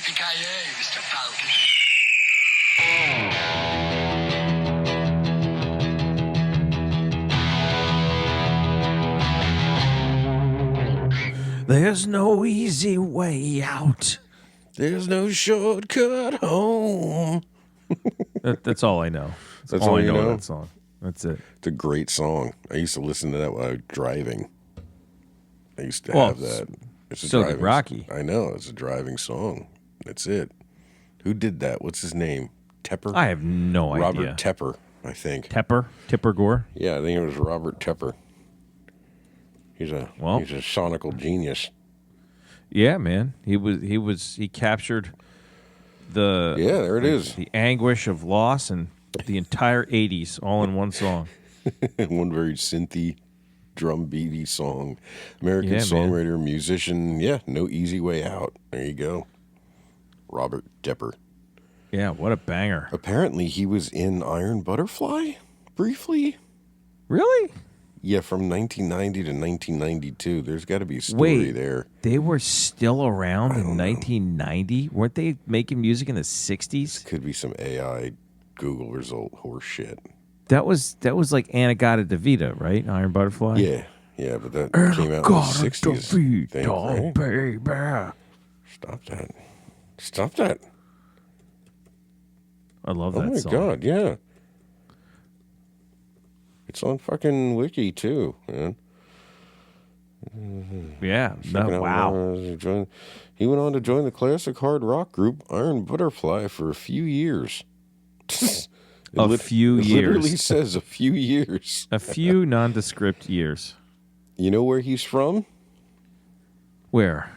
Yipee-Ki-Yay, Mr. Falcon. There's no easy way out. There's no shortcut home. That's all I know. That's all I you know. know? That song. That's it. It's a great song. I used to listen to that when I was driving. I used to have that. It's a so driving did Rocky. I know. It's a driving song. That's it. Who did that? What's his name? Tepper? I have no idea. Robert Tepper, I think. Tipper Gore. Yeah, I think it was Robert Tepper. He's a sonical genius. Yeah, man. He captured the there it is. The anguish of loss and the entire 80s all in one song. One very synthy, drum beaty song. American Yeah, songwriter, musician. Yeah, no easy way out. There you go. Robert Tepper. Yeah, what a banger. Apparently he was in Iron Butterfly briefly. Really? Yeah, from 1990 to 1992. There's got to be a story there. They were still around in 1990? Weren't they making music in the 60s? Could be some AI Google result horse shit. That was like Anagata DeVita, right? Iron Butterfly? Yeah, but that came out in the 60s. DeVita, baby. Stop that. I love that song. Oh, my God, yeah. It's on fucking Wiki, too, man. Yeah. No, wow. He went on to join the classic hard rock group Iron Butterfly for a few years. It literally says a few years. A few nondescript years. You know where he's from? Where?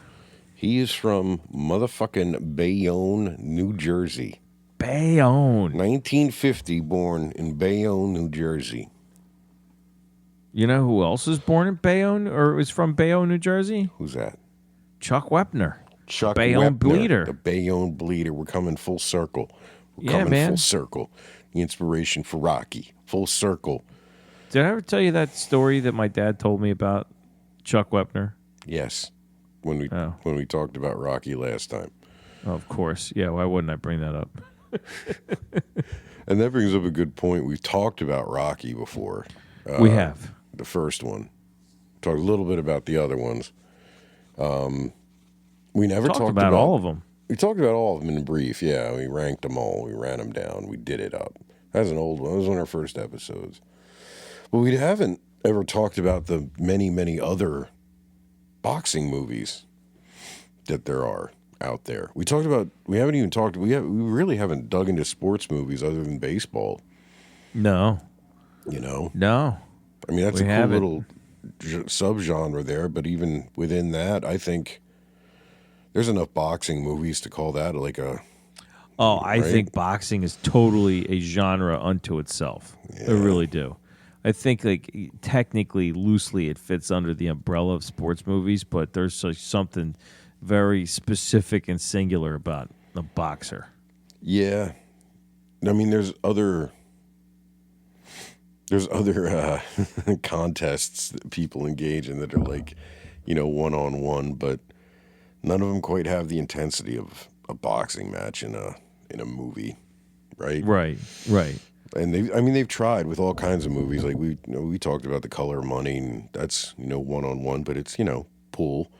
He is from motherfucking Bayonne, New Jersey. Bayonne. 1950, born in Bayonne, New Jersey. You know who else was born in Bayonne or was from Bayonne, New Jersey? Who's that? Chuck Wepner. Chuck Bayonne Wepner, Bleeder. The Bayonne Bleeder. We're coming full circle. We're coming man. full circle. The inspiration for Rocky. Full circle. Did I ever tell you that story that my dad told me about Chuck Wepner? Yes. When we talked about Rocky last time. Oh, of course. Yeah, why wouldn't I bring that up? And that brings up a good point. We've talked about Rocky before. We have. The first one. Talked a little bit about the other ones. We never talked about all of them. We talked about all of them in brief. Yeah, we ranked them all. We ran them down. We did it up. That's an old one. That was one of our first episodes. But we haven't ever talked about the many, many other boxing movies that there are out there. We haven't even talked. We really haven't dug into sports movies other than baseball. No. You know? No. I mean, that's a cool little subgenre there, but even within that, I think there's enough boxing movies to call that like a... Oh, I think boxing is totally a genre unto itself. Yeah. I really do. I think, like, technically, loosely, it fits under the umbrella of sports movies, but there's something very specific and singular about a boxer. Yeah. I mean, there's other contests that people engage in that are like, one-on-one, but none of them quite have the intensity of a boxing match in a movie, right? Right. And they've tried with all kinds of movies. Like we talked about The Color of Money, and that's one-on-one, but it's pool,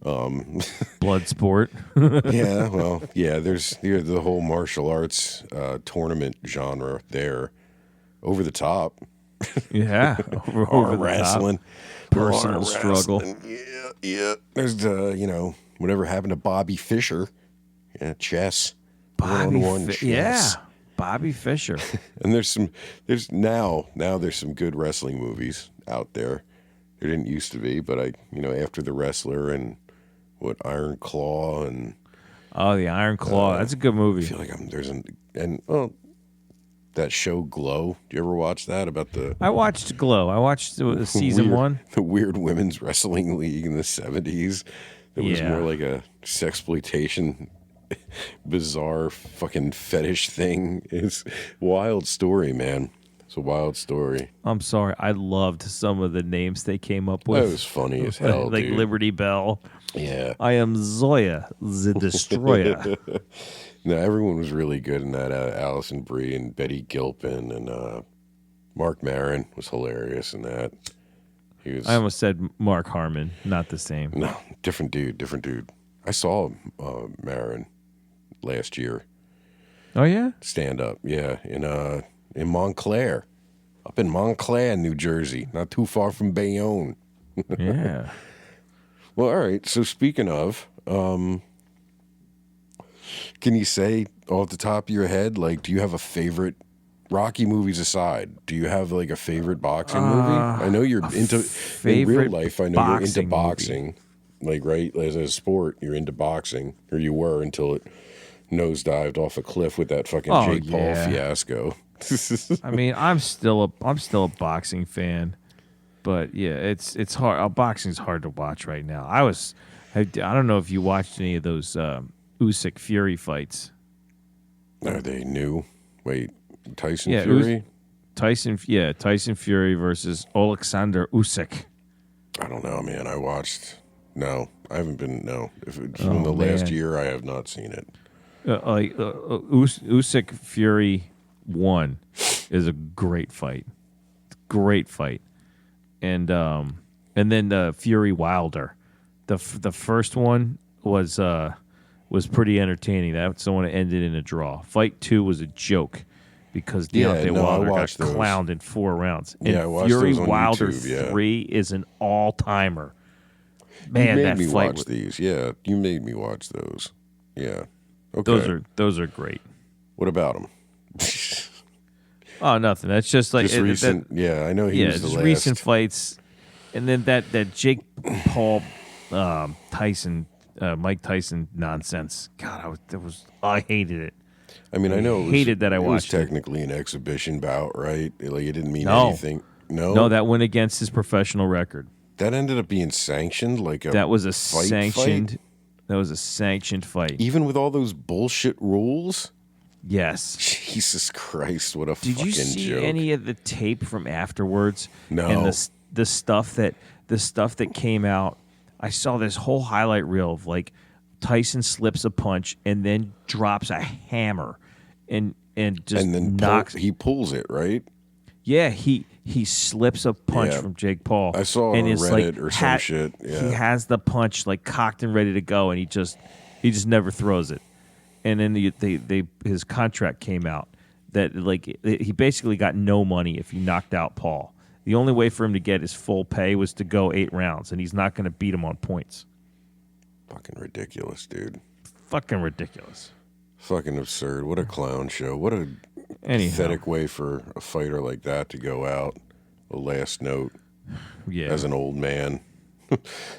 blood sport. Yeah, well, yeah. There's the whole martial arts tournament genre there, over the top. Yeah, over the wrestling, top. Personal struggle. Yeah. There's whatever happened to Bobby Fischer, chess, one-on-one chess. Yeah. Bobby Fischer. And there's some good wrestling movies out there. There didn't used to be, but after The Wrestler and Iron Claw and the Iron Claw. That's a good movie. I feel like that show Glow. Do you ever watch that I watched Glow. I watched season one. The weird women's wrestling league in the 70s. It was more like a sexploitation bizarre fucking fetish thing. It's a wild story, man. It's a wild story. I'm sorry. I loved some of the names they came up with. That was funny as hell, like dude. Liberty Bell. Yeah. I am Zoya, the Destroyer. No, everyone was really good in that. Alison Brie and Betty Gilpin and Mark Maron was hilarious in that. He was I almost said Mark Harmon, not the same. no different dude, different dude. I saw Maron last year Oh yeah, stand up. Yeah, in Montclair, up in Montclair, New Jersey, not too far from Bayonne. yeah. Well, all right. So speaking of, can you say off the top of your head, like, do you have a favorite? Rocky movies aside, do you have like a favorite boxing movie? I know you're into in real favorite life. I know you're into boxing boxing, like right as a sport. You're into boxing, or you were until it nosedived off a cliff with that fucking Oh, Jake Paul yeah. fiasco. I mean, I'm still a boxing fan, but yeah, it's hard. Boxing's hard to watch right now. I don't know if you watched any of those Usyk Fury fights. Are they new? Wait, Tyson Yeah, Fury? Tyson Fury versus Alexander Usyk. I don't know, man. No, I haven't been. No, if it's Oh, from the last man. year, I have not seen it. Usyk Fury 1 is a great fight. Great fight. And then Fury Wilder. The first one was pretty entertaining. That's the one that ended in a draw. Fight 2 was a joke because Deontay no, I Wilder got watched those. clowned in 4 rounds. And Yeah, I watched Fury those on Wilder YouTube, yeah. 3 is an all-timer. You Man, made that me fight watch these. Yeah, you made me watch those. Yeah. Okay. those are great. What about them? Oh, nothing. That's just like Just recent. Yeah, I know he was the just last. recent fights, and then that Jake Paul Tyson Mike Tyson nonsense. God, I hated it. I mean, I know it was, hated that I it was watched it. technically an exhibition bout, right? Like it didn't mean No. anything. No, No, that went against his professional record. that ended up being sanctioned. Like That was a fight. sanctioned. That was a sanctioned fight. Even with all those bullshit rules. Yes. Jesus Christ! What a Did fucking you see joke. any of the tape from afterwards? No. And the stuff that came out. I saw this whole highlight reel of like Tyson slips a punch and then drops a hammer, and just and then knocks. he pulls it, right? Yeah, he slips a punch Yeah. from Jake Paul. I saw it and on it's Reddit or some shit. He Yeah. has the punch like cocked and ready to go, and he just never throws it. And then his contract came out that like he basically got no money if he knocked out Paul. The only way for him to get his full pay was to go 8 rounds, and he's not going to beat him on points. Fucking ridiculous, dude. Fucking ridiculous. Fucking absurd. What a clown show. What a Anyhow. pathetic way for a fighter like that to go out. A last note Yeah. as an old man.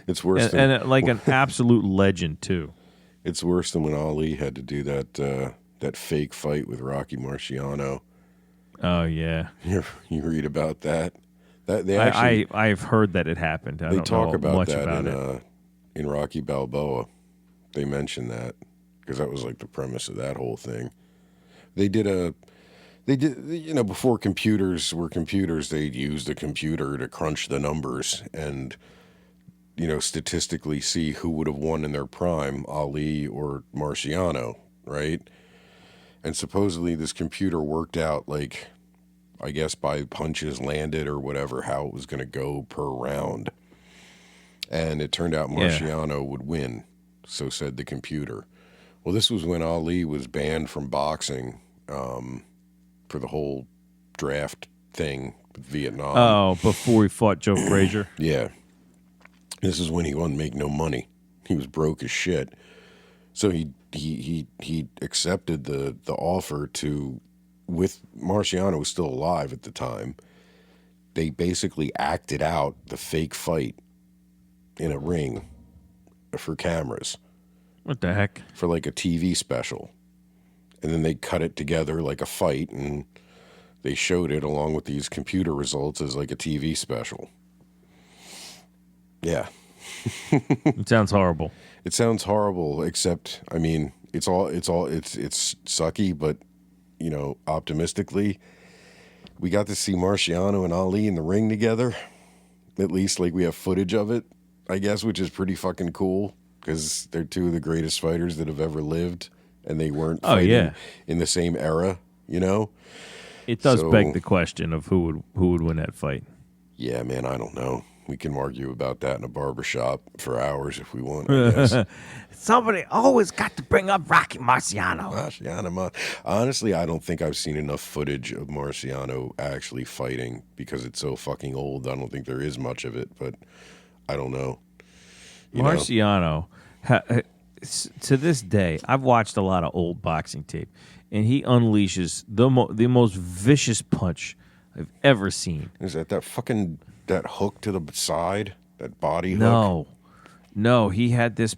It's worse than and like an absolute legend too. it's worse than when Ali had to do that fake fight with Rocky Marciano. Oh yeah. You read about that. That they actually I've heard that it happened. I they don't talk know about much that about it. In Rocky Balboa. They mention that because that was like the premise of that whole thing. They did before computers were computers, they'd use the computer to crunch the numbers and statistically see who would have won in their prime, Ali or Marciano, right? And supposedly this computer worked out, like, I guess by punches landed or whatever, how it was going to go per round. And it turned out Marciano would win, so said the computer. Well, this was when Ali was banned from boxing for the whole draft thing with Vietnam. Oh, before he fought Joe Frazier. Yeah. This is when he wouldn't make no money. He was broke as shit. So he accepted the offer to, with Marciano was still alive at the time. They basically acted out the fake fight in a ring for cameras. What the heck? For like a TV special. And then they cut it together like a fight and they showed it along with these computer results as like a TV special. Yeah. It sounds horrible. It sounds horrible, except I mean, it's sucky, but optimistically, we got to see Marciano and Ali in the ring together. At least like we have footage of it, I guess, which is pretty fucking cool. because they're two of the greatest fighters that have ever lived, and they weren't Oh, fighting yeah. in the same era, you know? It does So- beg the question of who would win that fight. Yeah, man, I don't know. We can argue about that in a barbershop for hours if we want, I guess. Somebody always got to bring up Rocky Marciano. Honestly, I don't think I've seen enough footage of Marciano actually fighting because it's so fucking old. I don't think there is much of it, but I don't know. You know? Marciano, to this day, I've watched a lot of old boxing tape, and he unleashes the most vicious punch I've ever seen. Is that hook to the side? That body hook? No, he had this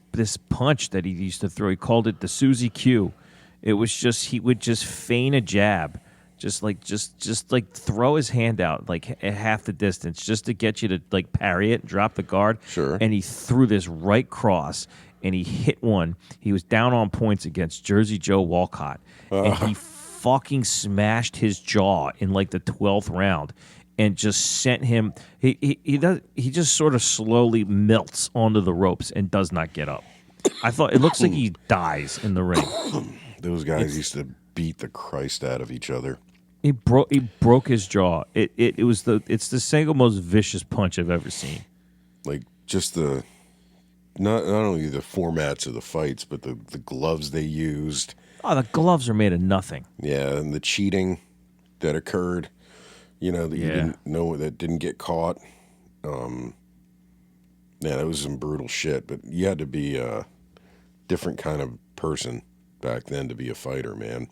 punch that he used to throw. He called it the Susie Q. It was just he would just feign a jab, just like throw his hand out like at half the distance, just to get you to like parry it and drop the guard. Sure. And he threw this right cross, and he hit one. He was down on points against Jersey Joe Walcott, and he fucking smashed his jaw in like the 12th round. And just sent him. He just sort of slowly melts onto the ropes and does not get up. I thought it looks like he dies in the ring. Those guys used to beat the Christ out of each other. He broke his jaw. It's the single most vicious punch I've ever seen. Like just not only the formats of the fights, but the gloves they used. Oh, the gloves are made of nothing. Yeah, and the cheating that occurred. You know, that you didn't know, that didn't get caught. Yeah, that was some brutal shit. But you had to be a different kind of person back then to be a fighter, man.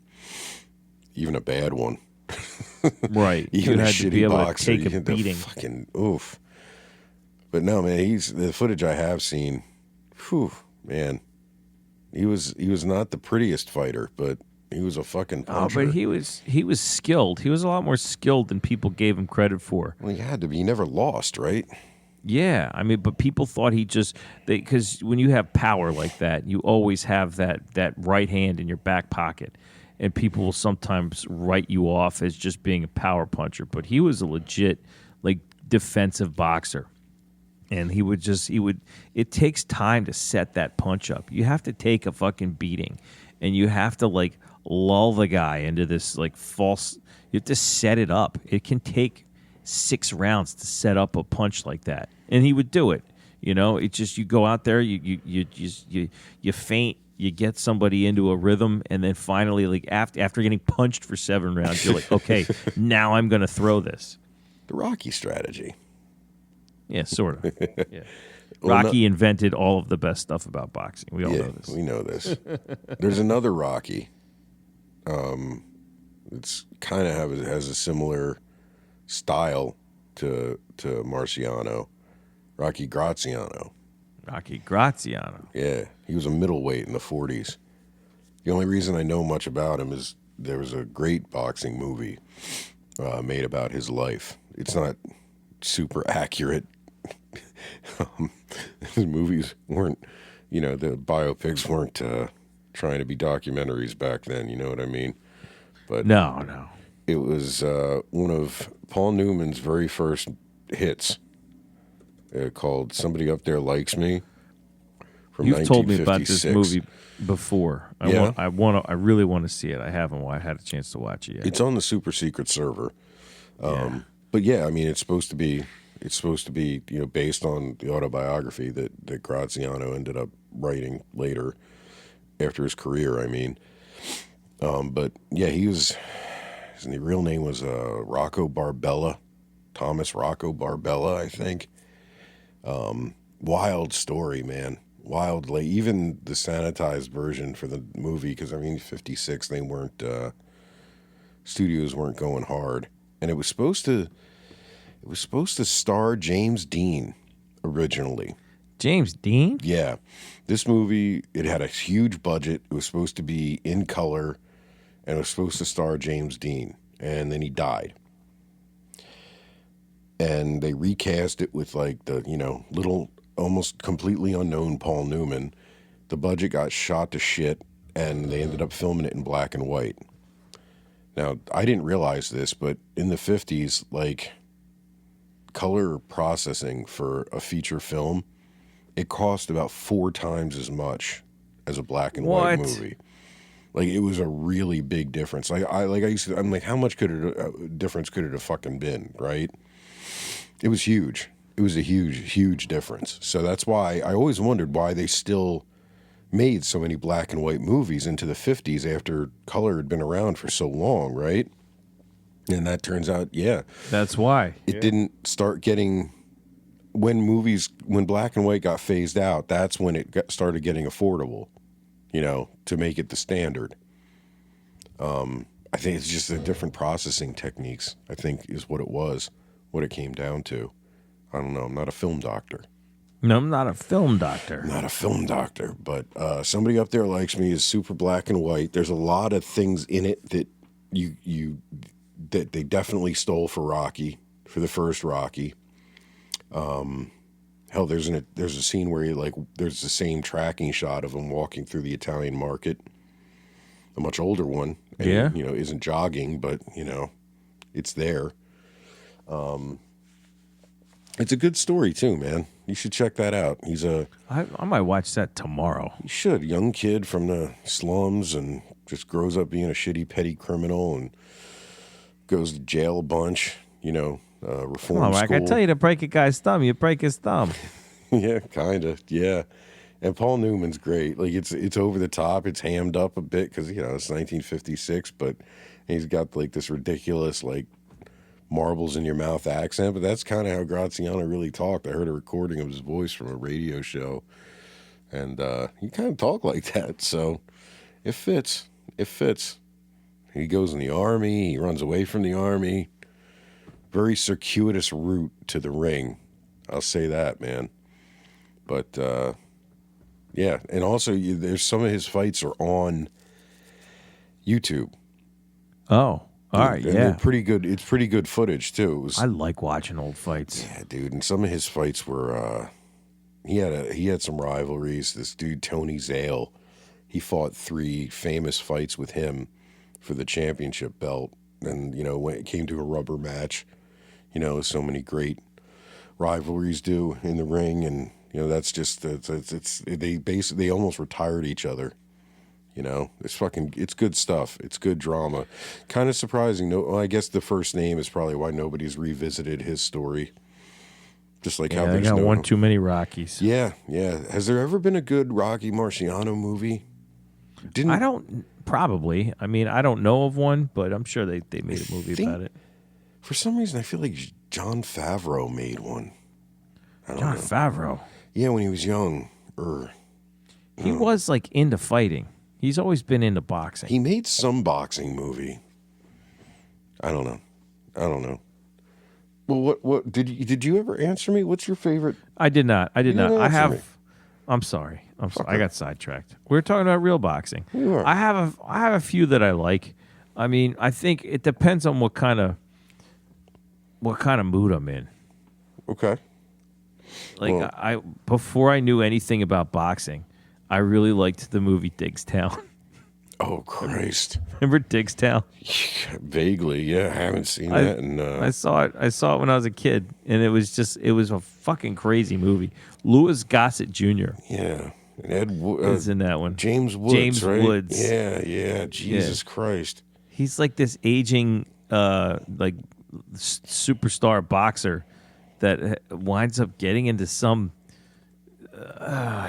Even a bad one. Right. Even you a had shitty to be able boxer. to take You a had to beating. fucking oof. But no, man, the footage I have seen, whew, man. He was not the prettiest fighter, but he was a fucking puncher. Oh, but he was skilled. He was a lot more skilled than people gave him credit for. Well, he had to be. He never lost, right? Yeah, I mean, but people thought because when you have power like that, you always have that right hand in your back pocket, and people will sometimes write you off as just being a power puncher. But he was a legit like defensive boxer, and it takes time to set that punch up. You have to take a fucking beating, and you have to like lull the guy into this like false. You have to set it up. It can take 6 rounds to set up a punch like that, and he would do it. You know, it's just you go out there, you feint, you get somebody into a rhythm, and then finally, like after getting punched for 7 rounds, you're like, okay, now I'm going to throw this. The Rocky strategy. Yeah, sort of. Yeah. Well, Rocky invented all of the best stuff about boxing. We all know this. We know this. There's another Rocky. It's kind of has a similar style to Marciano, Rocky Graziano. Rocky Graziano. Yeah, he was a middleweight in the 40s. The only reason I know much about him is there was a great boxing movie made about his life. It's not super accurate. His movies weren't, the biopics weren't trying to be documentaries back then, you know what I mean? But No. it was one of Paul Newman's very first hits called Somebody Up There Likes Me from You've told me about 1956. this movie before. I really want to see it. I haven't had a chance to watch it yet. It's on the super secret server. Yeah. But yeah, I mean, it's supposed to be based on the autobiography that Graziano ended up writing later after his career. I mean, but yeah, his real name was Rocco Barbella, Thomas Rocco Barbella, I think. Wild story, man. Wild, like even the sanitized version for the movie, because I mean, 56, they weren't studios weren't going hard, and it was supposed to star James Dean originally. James Dean? Yeah, this movie, it had a huge budget. It was supposed to be in color, and it was supposed to star James Dean, and then he died. And they recast it with like the little, almost completely unknown Paul Newman. The budget got shot to shit, and they ended up filming it in black and white. Now, I didn't realize this, but in the 50s, like, color processing for a feature film it cost about 4 times as much as a black and white movie. Like, it was a really big difference. I'm like, how much difference could it have fucking been, right? It was huge. It was a huge difference. So that's why I always wondered why they still made so many black and white movies into the 50s after color had been around for so long, right? And that turns out, that's why it didn't start getting when black and white got phased out. That's when it started getting affordable, to make it the standard. I think it's just the different processing techniques, I think, is what it came down to. I don't know. I'm not a film doctor. No, I'm not a film doctor. Not a film doctor, but somebody up there likes me is super black and white. There's a lot of things in it that that they definitely stole for the first Rocky. Hell, there's a scene where there's the same tracking shot of him walking through the Italian market, a much older one, and, isn't jogging, but it's there. It's a good story too, man. You should check that out. I might watch that tomorrow. You should. Young kid from the slums and just grows up being a shitty petty criminal and goes to jail a bunch. Reform school. I tell you to break a guy's thumb, you break his thumb. Yeah, kind of. Yeah. And Paul Newman's great. Like, it's over the top. It's hammed up a bit because, it's 1956, but he's got this ridiculous, marbles in your mouth accent. But that's kind of how Graziano really talked. I heard a recording of his voice from a radio show, and he kind of talked like that. So it fits. It fits. He goes in the Army. He runs away from the Army. Very circuitous route to the ring. I'll say that, man. But, yeah. And also, there's some of his fights are on YouTube. Oh, all right, and they're pretty good. It's pretty good footage, too. I like watching old fights. Yeah, dude. And some of his fights were, he had some rivalries. This dude, Tony Zale, he fought 3 famous fights with him for the championship belt. And, when it came to a rubber match, so many great rivalries do in the ring. And, that's just, they almost retired each other. It's good stuff. It's good drama. Kind of surprising. No, I guess the first name is probably why nobody's revisited his story. Just like how there's one too many Rockies. Yeah, yeah. Has there ever been a good Rocky Marciano movie? Probably. I mean, I don't know of one, but I'm sure they made a movie about it. For some reason, I feel like Jon Favreau made one. Jon Favreau? Yeah, when he was young. He was into fighting. He's always been into boxing. He made some boxing movie. I don't know. Well, what did you ever answer me? What's your favorite? I did not. I have. Me. I'm sorry. I got sidetracked. We were talking about real boxing. You are. I have a few that I like. I mean, I think it depends on what kind of mood I'm in. Okay. Before I knew anything about boxing, I really liked the movie Diggstown. Oh, Christ. Remember Diggstown? Vaguely, yeah. I haven't seen that. And I saw it when I was a kid, and it was a fucking crazy movie. Louis Gossett Jr. Yeah. And Ed is in that one. James Woods, James right? Woods. Yeah. Jesus Christ. He's like this aging, superstar boxer that winds up getting into some...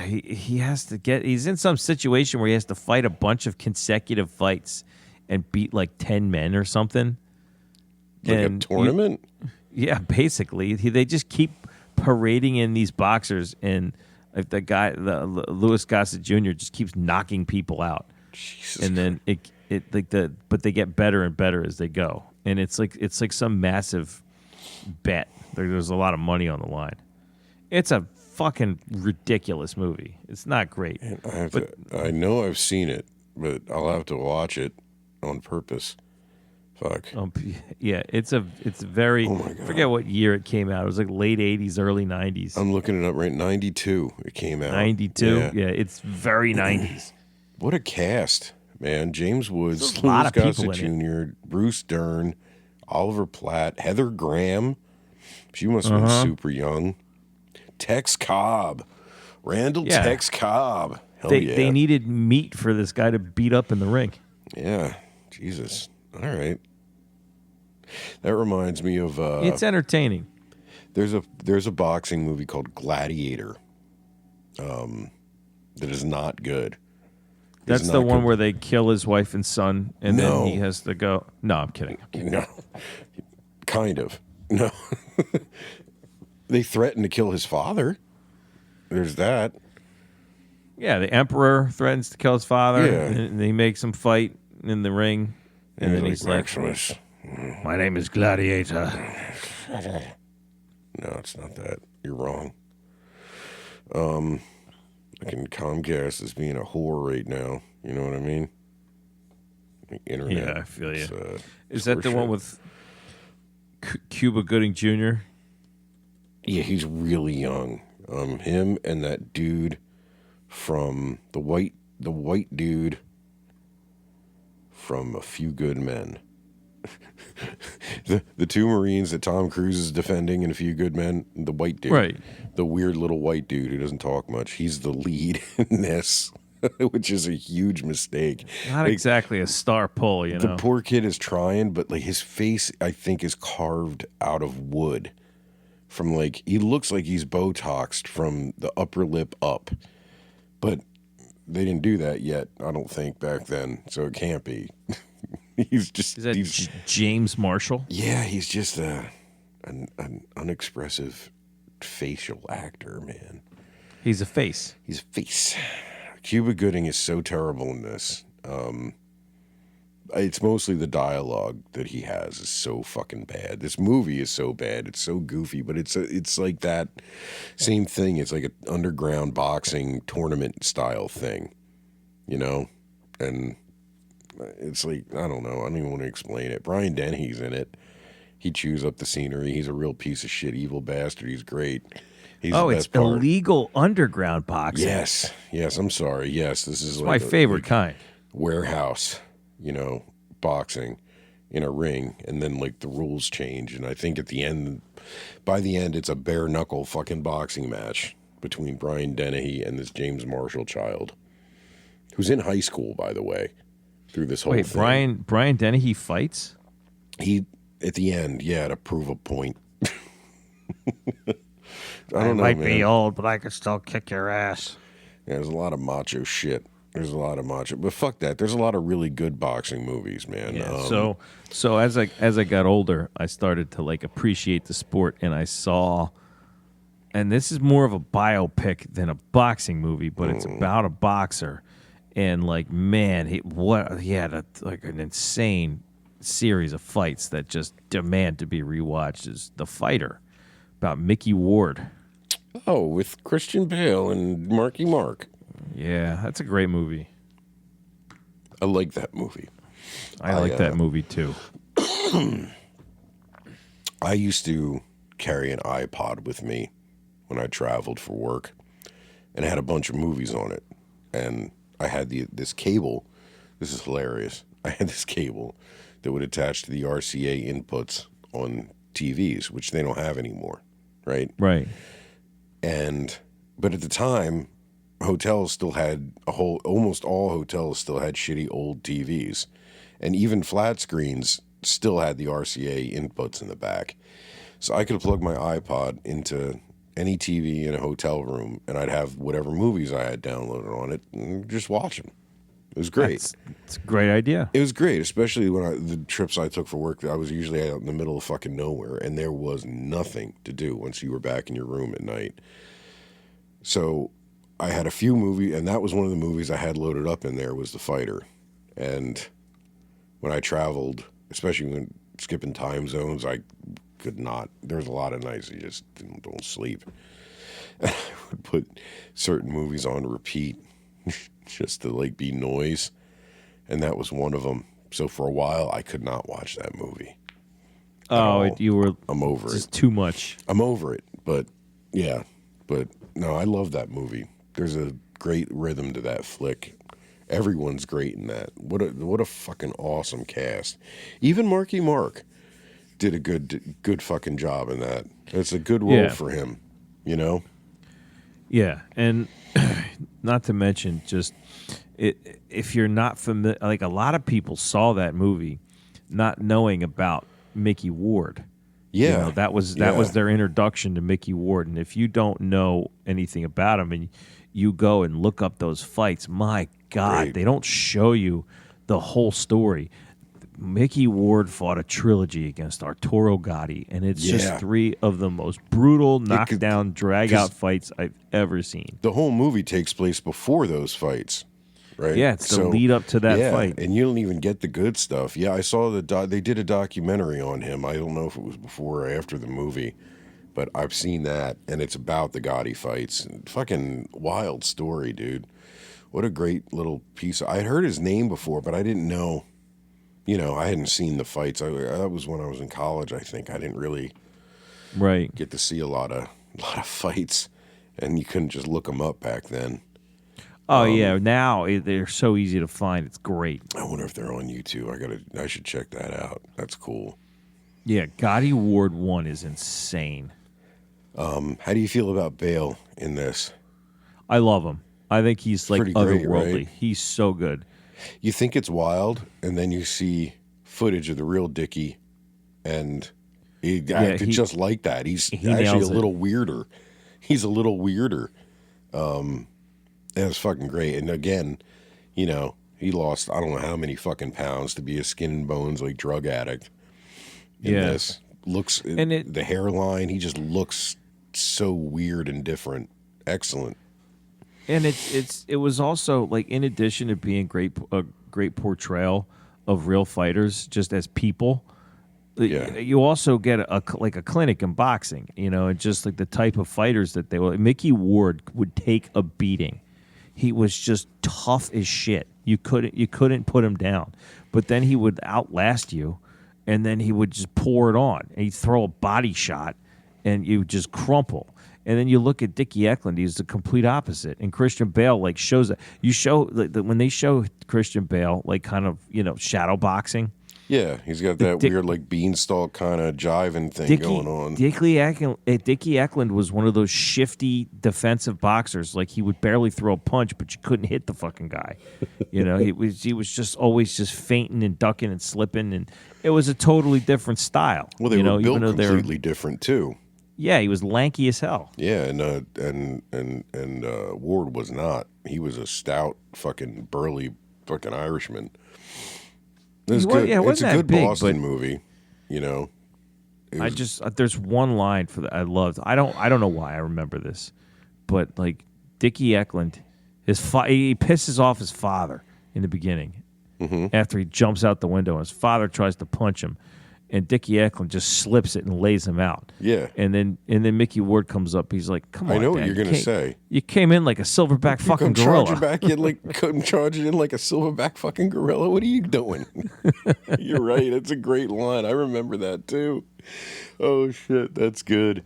he's in some situation where he has to fight a bunch of consecutive fights and beat 10 men or something. Like a tournament? Yeah, basically. They just keep parading in these boxers, and the Louis Gossett Jr. just keeps knocking people out. Jesus and then but they get better and better as they go. And it's like some massive bet. There's a lot of money on the line. It's a fucking ridiculous movie. It's not great. I know I've seen it, but I'll have to watch it on purpose. Fuck. Yeah, it's very. Oh my God. I forget what year it came out. It was late 80s, early 90s. I'm looking it up right. 92. It came out. 92. Yeah, it's very 90s. What a cast, man! James Woods, a lot of Gossett people Jr., Bruce Dern, Oliver Platt, Heather Graham. She must have been super young. Tex Cobb. Randall Yeah. Tex Cobb. Hell They needed meat for this guy to beat up in the ring. Yeah. Jesus. All right. That reminds me of It's entertaining. there's a boxing movie called Gladiator. That is not good. That's the one where they kill his wife and son, and No. then he has to go. No, I'm kidding. No. Kind of. No. They threaten to kill his father. There's that. Yeah, the emperor threatens to kill his father, Yeah. and he makes him fight in the ring, and then he's like, Maximus. "My name is Gladiator." No, it's not that. You're wrong. Fucking Comcast is being a whore right now. You know what I mean? The internet. Yeah, I feel you. Is Is that the one with Cuba Gooding Jr.? Yeah, he's really young. Him and that dude from the white dude from A Few Good Men. the two Marines that Tom Cruise is defending in A Few Good Men, the white dude. Right. The weird little white dude who doesn't talk much. He's the lead in this, which is a huge mistake. Not exactly a star pull, you The know. poor kid is trying, but like his face, I think, is carved out of wood. From like, he looks like he's Botoxed from the upper lip up. But they didn't do that yet, I don't think, back then. So it can't be. He's just. Is that James Marshall? Yeah, he's just an unexpressive facial actor, man. He's a face. He's a face. Cuba Gooding is so terrible in this. It's mostly the dialogue that he has is so fucking bad. This movie is so bad. It's so goofy, but it's like that same thing. It's like an underground boxing tournament style thing, you know? And it's like, I don't know. I don't even want to explain it. Brian Dennehy's in it. He chews up the scenery. He's a real piece of shit, evil bastard. He's great. He's the It's best part. illegal underground boxing. Yes. I'm sorry. Yes, this is It's like my favorite kind. warehouse, boxing in a ring, and then like the rules change, and I think by the end, it's a bare knuckle fucking boxing match between Brian Dennehy and this James Marshall child, who's in high school, by the way, through this whole thing. Brian Dennehy fights? He at the end, to prove a point. I don't know, might man. be old, but I could still kick your ass. Yeah, there's a lot of macho shit. But fuck that. There's a lot of really good boxing movies, man. Yeah. So as I got older, I started to like appreciate the sport, and I saw, and this is more of a biopic than a boxing movie, but it's about a boxer, and like man, he had an insane series of fights that just demand to be rewatched. Is The Fighter about Mickey Ward? Oh, with Christian Bale and Marky Mark. Yeah, that's a great movie. I like that movie. I like that movie too. I used to carry an iPod with me when I traveled for work, and it had a bunch of movies on it. And I had this cable. This is hilarious. I had this cable that would attach to the RCA inputs on TVs, which they don't have anymore, right? Right. But at the time, hotels still had almost all hotels still had shitty old TVs, and even flat screens still had the RCA inputs in the back. So I could plug my iPod into any TV in a hotel room, and I'd have whatever movies I had downloaded on it and just watch them. It was great. It's a great idea. It was great, especially when the trips I took for work. I was usually out in the middle of fucking nowhere, and there was nothing to do once you were back in your room at night. So I had a few movies, and that was one of the movies I had loaded up in there was The Fighter. And when I traveled, especially when skipping time zones, I could not. There's a lot of nights you just don't sleep. And I would put certain movies on repeat just to like be noise, and that was one of them. So for a while, I could not watch that movie. I'm over it. Just too much. I'm over it, but yeah. But no, I love that movie. There's a great rhythm to that flick. Everyone's great in that. What a fucking awesome cast. Even Marky Mark did a good fucking job in that. It's a good role for him, you know? Yeah, and not to mention just if you're not familiar, like a lot of people saw that movie not knowing about Mickey Ward. Yeah. That was their introduction to Mickey Ward. And if you don't know anything about him and you go and look up those fights, my God, Right. they don't show you the whole story. Mickey Ward fought a trilogy against Arturo Gatti, and it's just 3 of the most brutal knockdown, drag-out fights I've ever seen. The whole movie takes place before those fights, right? Yeah, it's the lead up to that fight. And you don't even get the good stuff. Yeah, I saw they did a documentary on him. I don't know if it was before or after the movie, but I've seen that, and it's about the Gotti fights. Fucking wild story, dude. What a great little piece. I had heard his name before, but I didn't know. I hadn't seen the fights. That was when I was in college, I think. I didn't really get to see a lot of fights, and you couldn't just look them up back then. Oh yeah, now they're so easy to find. It's great. I wonder if they're on YouTube. I should check that out. That's cool. Yeah, Gotti Ward 1 is insane. How do you feel about Bale in this? I love him. I think he's like Pretty great, otherworldly. right? He's so good. You think it's wild, and then you see footage of the real Dickie, and he acted just like that. He's actually a little weirder. He's a little weirder. It was fucking great. And again, he lost I don't know how many fucking pounds to be a skin and bones like drug addict. In this looks and the hairline, he just looks so weird and different. Excellent. And it was also like, in addition to being a great portrayal of real fighters just as people, you also get a clinic in boxing, and just like the type of fighters that they were. Mickey Ward would take a beating. He was just tough as shit. You couldn't put him down, but then he would outlast you, and then he would just pour it on. And he'd throw a body shot, and you would just crumple. And then you look at Dickie Eklund; he's the complete opposite. And Christian Bale shows that. When they show Christian Bale kind of shadow boxing. Yeah, he's got that weird beanstalk kind of jiving thing going on. Dickie Eklund was one of those shifty defensive boxers. Like, he would barely throw a punch, but you couldn't hit the fucking guy. He was just always just feinting and ducking and slipping, and it was a totally different style. Well, they were built completely different too. Yeah, he was lanky as hell. Yeah, and Ward was not. He was a stout, fucking burly, fucking Irishman. It's good. Yeah, it's a good big, Boston movie. There's one line for that I loved. I don't know why I remember this, but Dickie Eklund, he pisses off his father in the beginning after he jumps out the window, and his father tries to punch him. And Dickie Eklund just slips it and lays him out. Yeah. And then Mickey Ward comes up. He's like, "Come on, I know Dad, what you're gonna say. You came in like a silverback fucking gorilla. Come charging in like a silverback fucking gorilla. What are you doing?" You're right. That's a great line. I remember that too. Oh shit, that's good.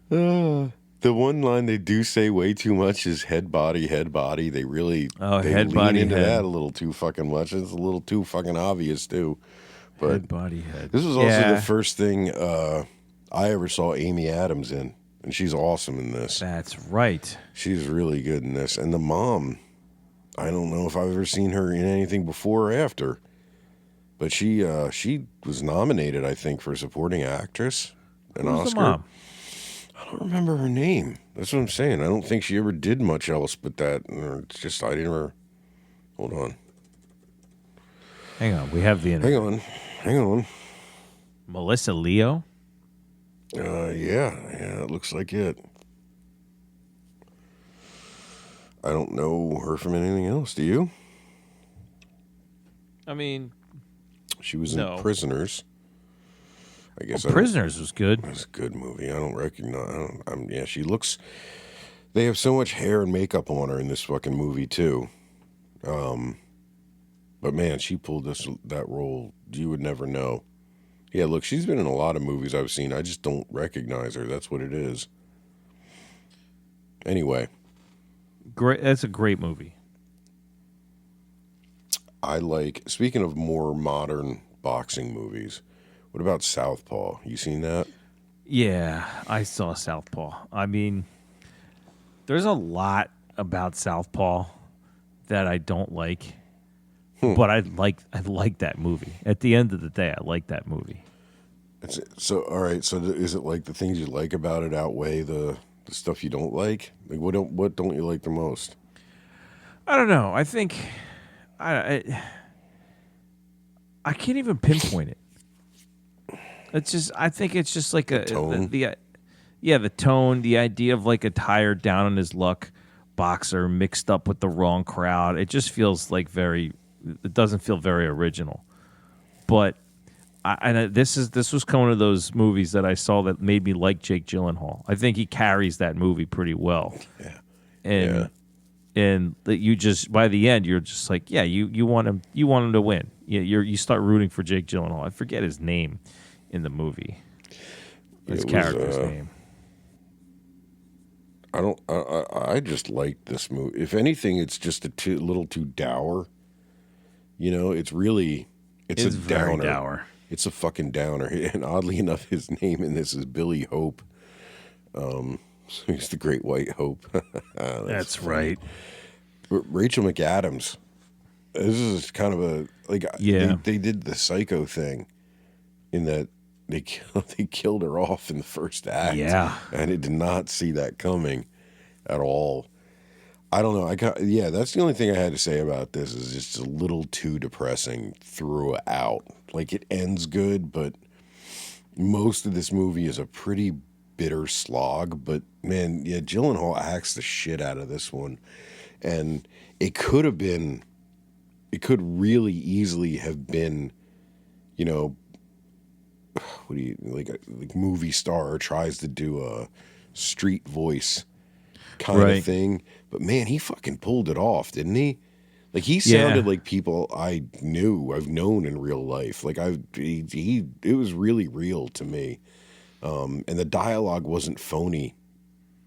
The one line they do say way too much is head body. They really head lean body into head. that a little too fucking much. It's a little too fucking obvious too. But head body head. This was also the first thing I ever saw Amy Adams in, and she's awesome in this. That's right. She's really good in this. And the mom, I don't know if I've ever seen her in anything before or after, but she was nominated, I think, for supporting actress, an Who's Oscar. The mom? I don't remember her name. That's what I'm saying. I don't think she ever did much else but that. Or it's just I didn't ever. Hold on. Hang on, we have the internet. Hang on. Melissa Leo? Yeah, it looks like it. I don't know her from anything else. Do you? I mean, she was in Prisoners. I guess Prisoners was good. It's a good movie. I don't recognize. She looks. They have so much hair and makeup on her in this fucking movie too. But man, she pulled that role. You would never know. Yeah, look, she's been in a lot of movies I've seen. I just don't recognize her. That's what it is. Anyway. Great. That's a great movie. Speaking of more modern boxing movies, what about Southpaw? You seen that? Yeah, I saw Southpaw. I mean, There's a lot about Southpaw that I don't like, but I like that movie. At the end of the day, I like that movie. So, all right. So, is it like the things you like about it outweigh the stuff you don't like? Like, what don't you like the most? I don't know. I think I can't even pinpoint it. I think it's just like The tone? the tone, the idea of like a tired, down on his luck boxer mixed up with the wrong crowd. It just feels like it doesn't feel very original. But this was one of those movies that I saw that made me like Jake Gyllenhaal. I think he carries that movie pretty well. Yeah. And and that you just by the end you're just like, yeah, you want him to win. You start rooting for Jake Gyllenhaal. I forget his name in the movie. His character's name. I just like this movie. If anything, it's just a little too dour. You know, it's a very downer. dour. It's a fucking downer. And oddly enough, his name in this is Billy Hope. So he's the Great White Hope. That's funny. right. Rachel McAdams. This is kind of a they did the Psycho thing, in that they killed her off in the first act. Yeah, and I did not see that coming at all. I don't know. That's the only thing I had to say about this is just a little too depressing throughout. Like, it ends good, but most of this movie is a pretty bitter slog. But man, yeah, Gyllenhaal acts the shit out of this one, and it could really easily have been, you know, what do you like movie star tries to do a street voice kind of thing, but man, he fucking pulled it off, didn't he? Like, he sounded like people I've known in real life. Like, it was really real to me, and the dialogue wasn't phony.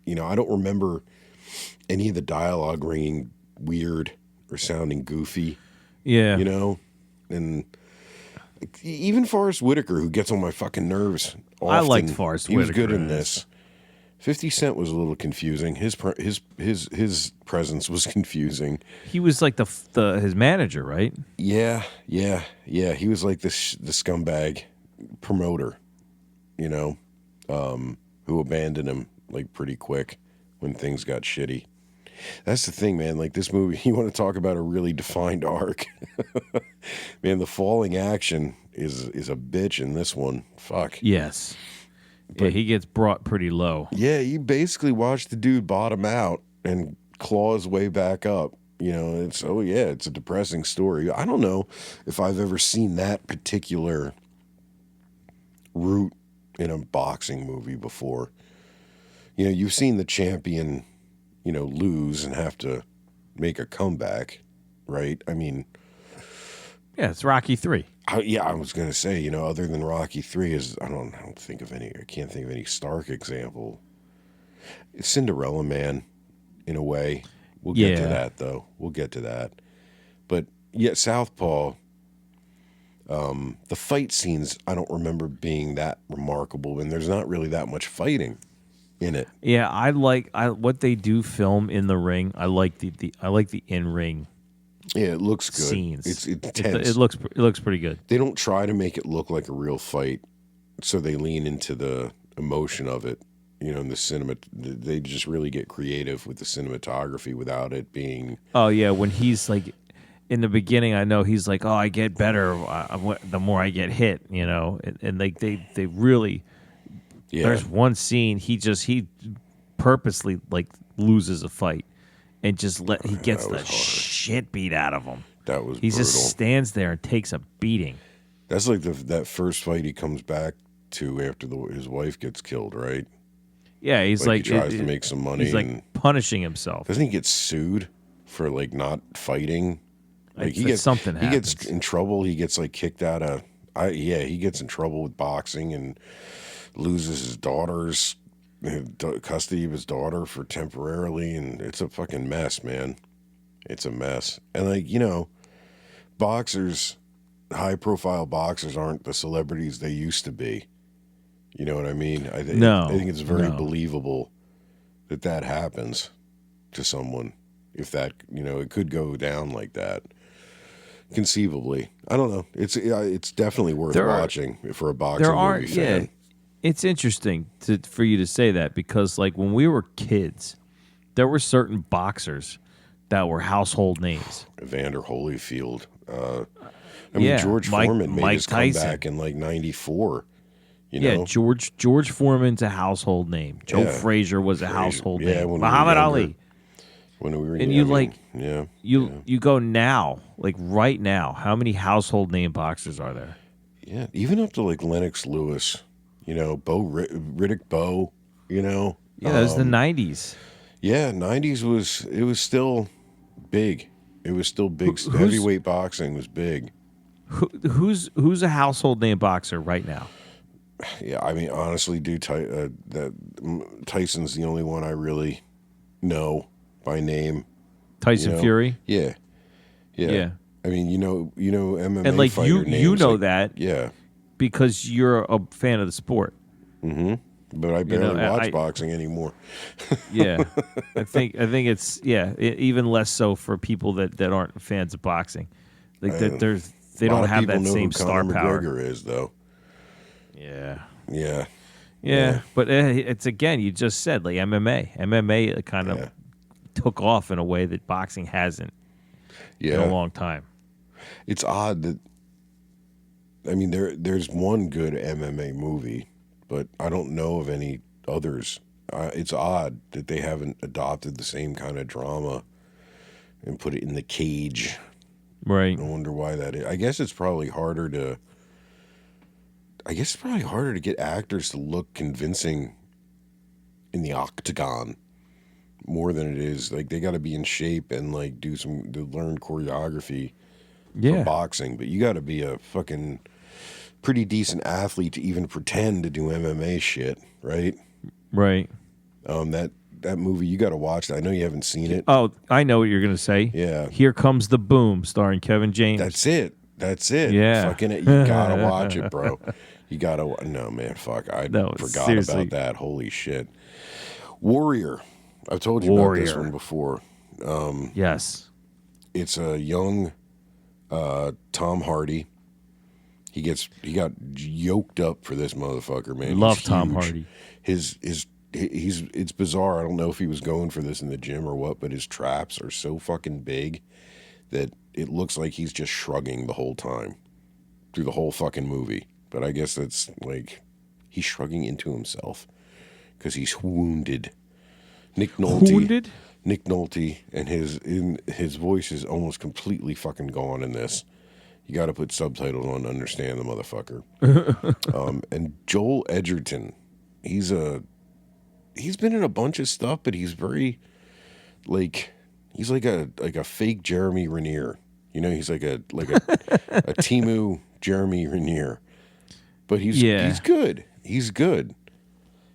You know, I don't remember any of the dialogue ringing weird or sounding goofy. Yeah, you know, and even Forrest Whitaker, who gets on my fucking nerves often, I liked Forrest Whitaker. He was good in this. 50 Cent was a little confusing. His presence was confusing. he was like his manager, right? Yeah. He was like the scumbag promoter, you know, who abandoned him like pretty quick when things got shitty. That's the thing, man. Like, this movie, you want to talk about a really defined arc. Man, the falling action is a bitch in this one. Fuck. Yes. But, yeah, he gets brought pretty low. Yeah, you basically watch the dude bottom out and claw his way back up. You know, it's a depressing story. I don't know if I've ever seen that particular route in a boxing movie before. You know, you've seen the champion, you know, lose and have to make a comeback, right? I mean, yeah, it's Rocky 3. I was gonna say, you know, other than Rocky 3, I can't think of any stark example. It's Cinderella Man, in a way. We'll get to that, though. We'll get to that. But yeah, Southpaw. The fight scenes, I don't remember being that remarkable, and there's not really that much fighting in it. Yeah, I like what they do film in the ring. I like the in-ring. Yeah, it looks good. Scenes. It's intense. It looks pretty good. They don't try to make it look like a real fight, so they lean into the emotion of it. You know, in the cinema, they just really get creative with the cinematography without it being. Oh yeah, when he's like in the beginning, I know he's like, "Oh, I get better the more I get hit," you know, and like they really. Yeah. There's one scene he purposely like loses a fight and just he gets the shit beat out of him. That was he brutal. Just stands there and takes a beating. That's like that first fight he comes back to after his wife gets killed, right? Yeah, he's like he tries to make some money. He's like punishing himself. Doesn't he get sued for like not fighting? Like he gets something. He gets in trouble. He gets like kicked out of. He gets in trouble with boxing and loses his daughter's custody of his daughter for temporarily, and it's a fucking mess, man. It's a mess. And like, you know, boxers, high profile boxers aren't the celebrities they used to be. You know what I mean? I think it's very believable that happens. to someone if that, it could go down like that. Conceivably. I don't know. It's definitely worth watching for a boxing movie fan. Yeah, it's interesting for you to say that because, like, when we were kids, there were certain boxers that were household names. Evander Holyfield. George Foreman made his comeback in like '94. George Foreman's a household name. Joe Frazier was a household name. Muhammad Ali. When we were and you go now, like right now, how many household name boxers are there? Yeah, even up to like Lennox Lewis, Riddick Bowe, Yeah, that was the 90s. Yeah, 90s was still big. It was still big. Heavyweight boxing was big. Who's a household name boxer right now? Yeah, I mean, honestly, dude, Tyson's the only one I really know by name. Tyson Fury? Yeah. I mean, MMA and like fighter names, you know that, yeah, because you're a fan of the sport. Mm-hmm. But I barely watch boxing anymore. Yeah, I think it's even less so for people that aren't fans of boxing. Like they don't have that same star power. McGregor is though. Yeah. But it's again, you just said like MMA kind of took off in a way that boxing hasn't in a long time. It's odd that, I mean, there's one good MMA movie, but I don't know of any others. It's odd that they haven't adopted the same kind of drama and put it in the cage. Right. I wonder why that is. I guess it's probably harder to get actors to look convincing in the octagon more than it is. Like, they got to be in shape and like learn choreography for boxing, but you got to be a fucking pretty decent athlete to even pretend to do MMA shit, right? Right. That movie, you got to watch that. I know you haven't seen it. Oh, I know what you're gonna say. Yeah. Here Comes the Boom, starring Kevin James. That's it. Yeah. Fucking it. You gotta watch it, bro. You gotta. No, man. Fuck. I forgot about that. Holy shit. Warrior. I've told you about this one before. Yes. It's a young Tom Hardy. He got yoked up for this motherfucker, man. Love Tom Hardy. It's bizarre. I don't know if he was going for this in the gym or what, but his traps are so fucking big that it looks like he's just shrugging the whole time through the whole fucking movie. But I guess that's like he's shrugging into himself because he's wounded. Nick Nolte, and his voice is almost completely fucking gone in this. You got to put subtitles on to understand the motherfucker. And Joel Edgerton, he's been in a bunch of stuff, but he's very he's like a fake Jeremy Renner. He's like a Timu Jeremy Renner. But he's good. He's good.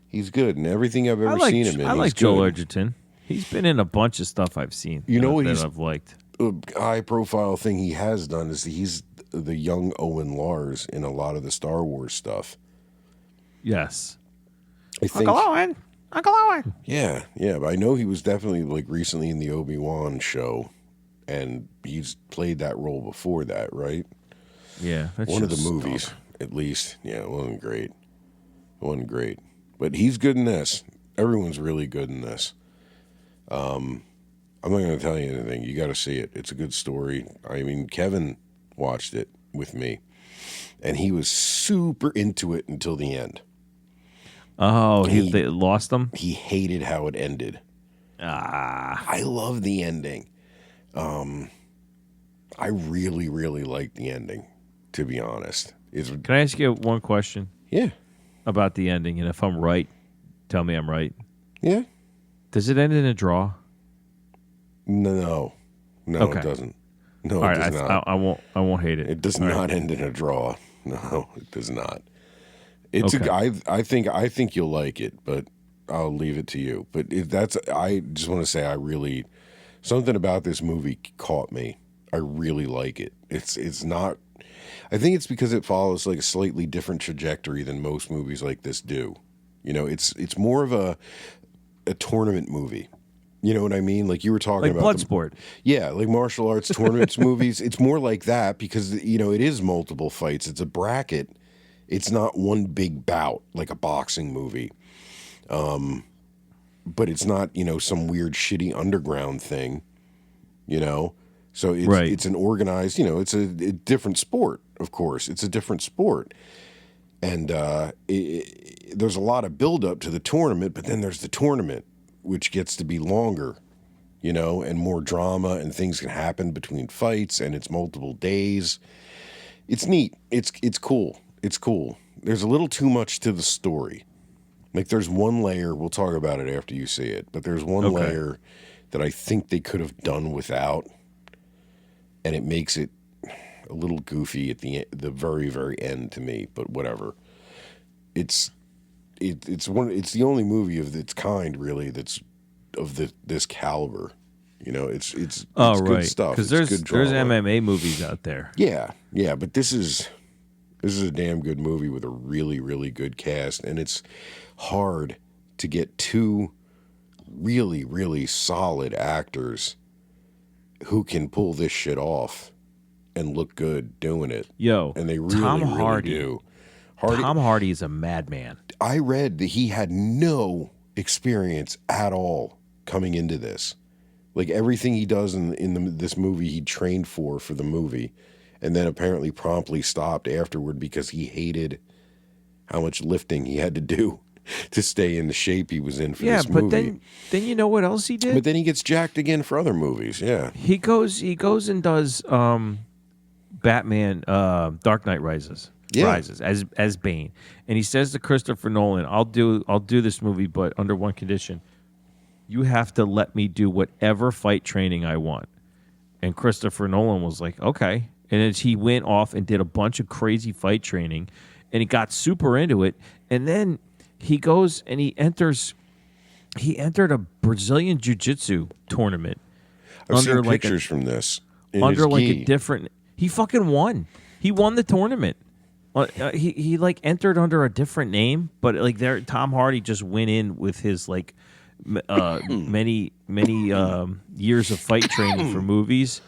He's good, and everything I've ever seen him in. I like Joel Edgerton. He's been in a bunch of stuff I've seen. That I've liked. A high profile thing he has done is he's the young Owen Lars in a lot of the Star Wars stuff. Yes. I think, Uncle Owen. Yeah, but I know he was definitely like recently in the Obi-Wan show, and he's played that role before that, right? Yeah, one of the movies, at least. Yeah, it wasn't great. But he's good in this. Everyone's really good in this. I'm not going to tell you anything. You got to see it. It's a good story. I mean, Kevin watched it with me, and he was super into it until the end. Oh, they lost him? He hated how it ended. I love the ending. I really, really like the ending, to be honest. Can I ask you one question? Yeah. About the ending, and if I'm right, tell me I'm right. Yeah. Does it end in a draw? No, okay. It doesn't. No, all it does not. I won't hate it. It does not end in a draw. No, it does not. It's okay. I think you'll like it, but I'll leave it to you. But I just want to say something about this movie caught me. I really like it. It's not. I think it's because it follows like a slightly different trajectory than most movies like this do. It's more of a tournament movie. You know what I mean? Like you were talking Like about Bloodsport. Yeah, like martial arts tournaments movies. It's more like that because it is multiple fights. It's a bracket. It's not one big bout like a boxing movie. But it's not, some weird shitty underground thing, So it's an organized, it's a different sport, of course. It's a different sport. And there's a lot of buildup to the tournament, but then there's the tournament, which gets to be longer, and more drama, and things can happen between fights, and it's multiple days. It's neat. It's cool. It's cool. There's a little too much to the story. Like there's one layer, we'll talk about it after you see it, but there's one layer that I think they could have done without, and it makes it a little goofy at the very, very end to me, but whatever. It's the only movie of its kind really that's of this caliber. It's good stuff. Because It's there's good drama. MMA movies out there. Yeah, but this is a damn good movie with a really, really good cast, and it's hard to get two really, really solid actors who can pull this shit off and look good doing it. Yo, and they really, Tom really Hardy. do. Tom Hardy is a madman. I read that he had no experience at all coming into this. Like everything he does in this movie, he trained for the movie, and then apparently promptly stopped afterward because he hated how much lifting he had to do to stay in the shape he was in for this movie. Yeah, but then you know what else he did? But then he gets jacked again for other movies. Yeah, he goes and does Batman, Dark Knight Rises as Bane, and he says to Christopher Nolan, "I'll do this movie, but under one condition: you have to let me do whatever fight training I want." And Christopher Nolan was like, "Okay," and then he went off and did a bunch of crazy fight training, and he got super into it, and then he goes and he entered a Brazilian jiu-jitsu tournament. I've seen pictures from this. Under like a different, he fucking won. He won the tournament. He like entered under a different name, but like Tom Hardy just went in with his like many years of fight training for movies.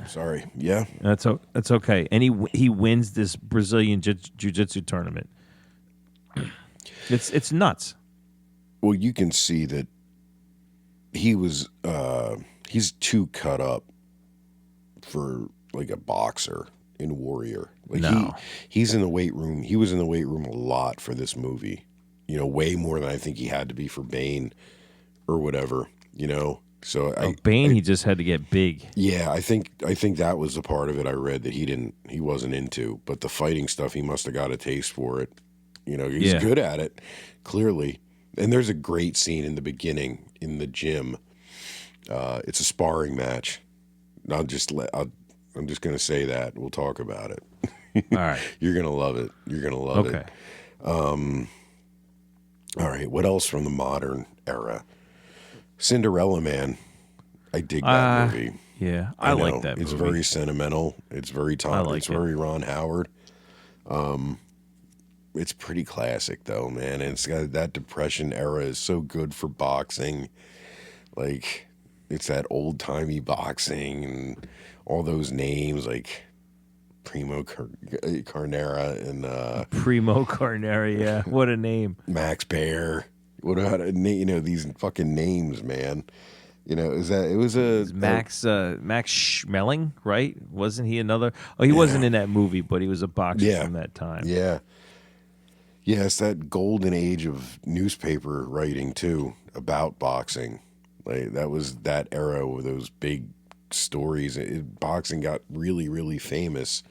Sorry, yeah, that's okay. And he wins this Brazilian jiu-jitsu tournament. It's nuts. Well, you can see that he's too cut up for like a boxer in Warrior. Like no. He's in the weight room. He was in the weight room a lot for this movie. Way more than I think he had to be for Bane or whatever. So Bane, he just had to get big. Yeah, I think that was the part of it I read that he wasn't into, but the fighting stuff he must have got a taste for it. He's good at it, clearly. And there's a great scene in the beginning in the gym. It's a sparring match. I'm just going to say that. We'll talk about it. All right. You're going to love it. You're going to love it. Okay. All right. What else from the modern era? Cinderella Man. I dig that movie. Yeah, I like that movie. It's very sentimental. It's very very Ron Howard. It's pretty classic though, man. And it's got that Depression era is so good for boxing. Like it's that old timey boxing and all those names like Primo Carnera and Primo Carnera. Yeah, what a name. Max Baer. What about these fucking names, man? It was Max Schmeling, right? Wasn't he another? Oh, he wasn't in that movie, but he was a boxer from that time. Yeah. Yeah, it's that golden age of newspaper writing too about boxing. Like that was that era with those big stories. Boxing got really, really famous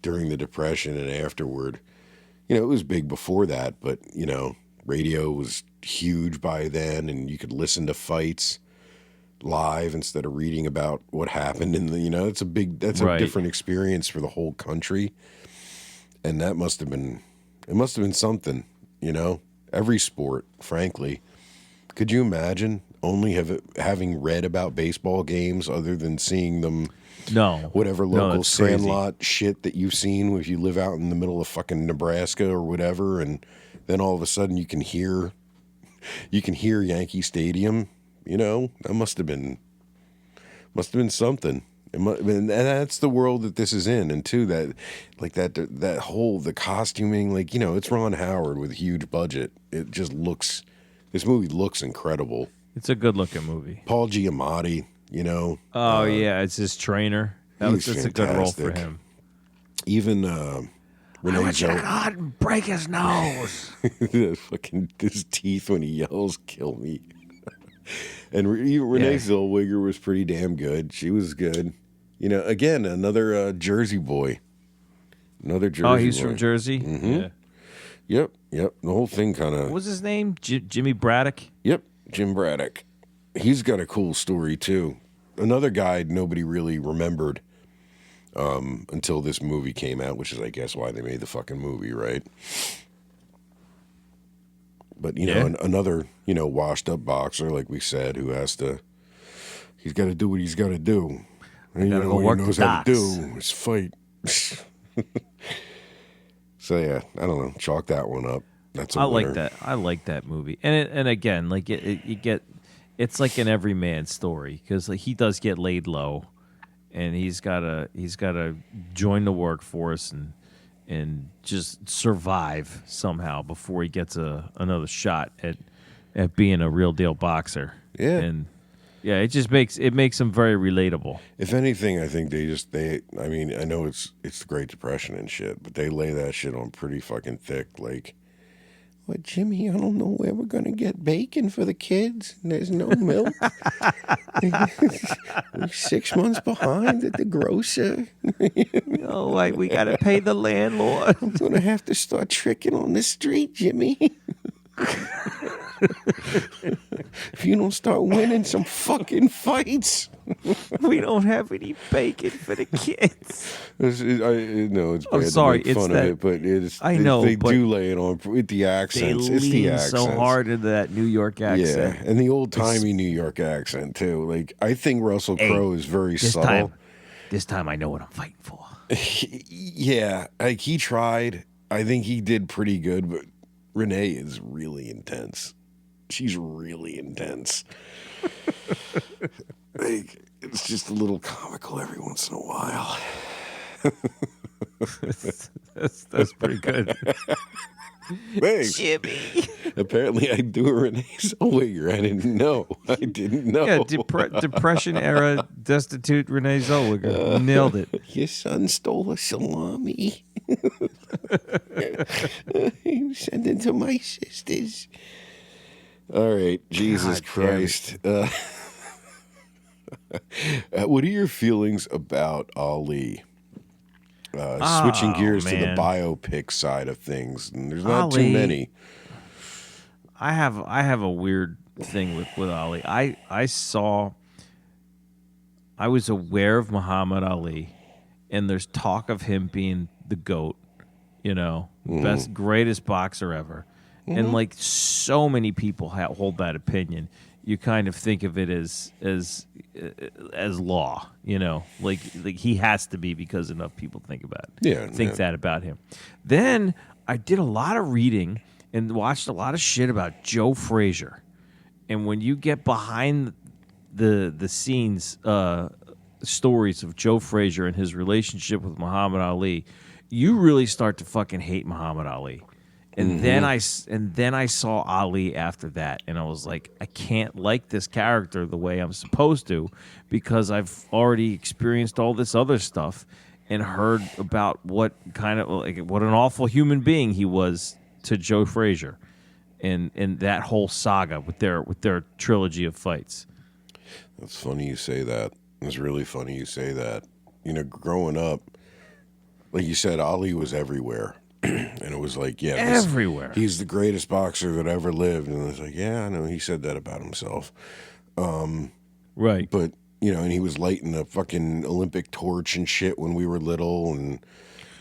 during the Depression and afterward. It was big before that, but radio was huge by then, and you could listen to fights live instead of reading about what happened in the. It's a different experience for the whole country, and that must have been something. Every sport, frankly. Could you imagine only having read about baseball games other than seeing them? No. Whatever local sandlot shit that you've seen if you live out in the middle of fucking Nebraska or whatever, and then all of a sudden you can hear you can hear Yankee Stadium. You know, that must have been something. And that's the world that this is in, and too that whole the costuming, like, you know, it's Ron Howard with a huge budget. It just looks, this movie looks incredible. It's a good looking movie. Paul Giamatti, you know. Oh yeah, it's his trainer. That's a good role for him. Even Renee I want you to go out and break his nose. fucking his teeth when he yells, "Kill me." And Renee Zellweger was pretty damn good. She was good. You know, again, another Jersey boy. Another Jersey boy. Oh, he's from Jersey? Mm-hmm. Yeah. Yep. The whole thing kind of... What was his name? Jimmy Braddock? Yep, Jim Braddock. He's got a cool story, too. Another guy nobody really remembered until this movie came out, which is, I guess, why they made the fucking movie, right? But, you know, another, you know, washed-up boxer, like we said, who has to... He's got to do what he's got to do. And, you know, what he knows how to do is fight. So, yeah, I don't know. Chalk that one up. That's a winner. like that. I like that movie. And again, like, you get... It's like an everyman story, because like, he does get laid low, and he's gotta join the workforce and just survive somehow before he gets another shot at being a real deal boxer. Yeah. And yeah, it makes him very relatable. If anything, I think I mean, I know it's the Great Depression and shit, but they lay that shit on pretty fucking thick. Like, what, Jimmy, I don't know where we're going to get bacon for the kids. There's no milk. We're 6 months behind at the grocer. Oh, like, we got to pay the landlord. I'm going to have to start tricking on the street, Jimmy. If you don't start winning some fucking fights. We don't have any bacon for the kids. I know it's bad I'm sorry, to make fun of it, but they do lay it on with the accents. They it's the lean accents. so hard into that New York accent. Yeah, and the old-timey New York accent, too. Like, I think Russell Crowe is very subtle. This time I know what I'm fighting for. Yeah, like, he tried. I think he did pretty good, but Renee is really intense. She's really intense. Like, it's just a little comical every once in a while. that's pretty good. Thanks. Jimmy. Apparently, I do a Renee Zellweger. I didn't know. Yeah, Depression era destitute Renee Zellweger. Nailed it. Your son stole a salami. He sent it to my sisters. All right, Jesus Christ. What are your feelings about Ali? Switching gears to the biopic side of things, and there's not too many. I have a weird thing with Ali. I was aware of Muhammad Ali, and there's talk of him being the GOAT, you know, greatest boxer ever. And like so many people hold that opinion, you kind of think of it as law, you know, like he has to be because enough people think that about him. Then I did a lot of reading and watched a lot of shit about Joe Frazier, and when you get behind the scenes stories of Joe Frazier and his relationship with Muhammad Ali, you really start to fucking hate Muhammad Ali. And then I saw Ali after that, and I was like, I can't like this character the way I'm supposed to, because I've already experienced all this other stuff and heard about what an awful human being he was to Joe Frazier, and that whole saga with their trilogy of fights. That's funny you say that. It's really funny you say that. You know, growing up, like you said, Ali was everywhere. And it was like, everywhere. He's the greatest boxer that ever lived. And I was like, yeah, I know. He said that about himself. Right. But, you know, and he was lighting a fucking Olympic torch and shit when we were little. And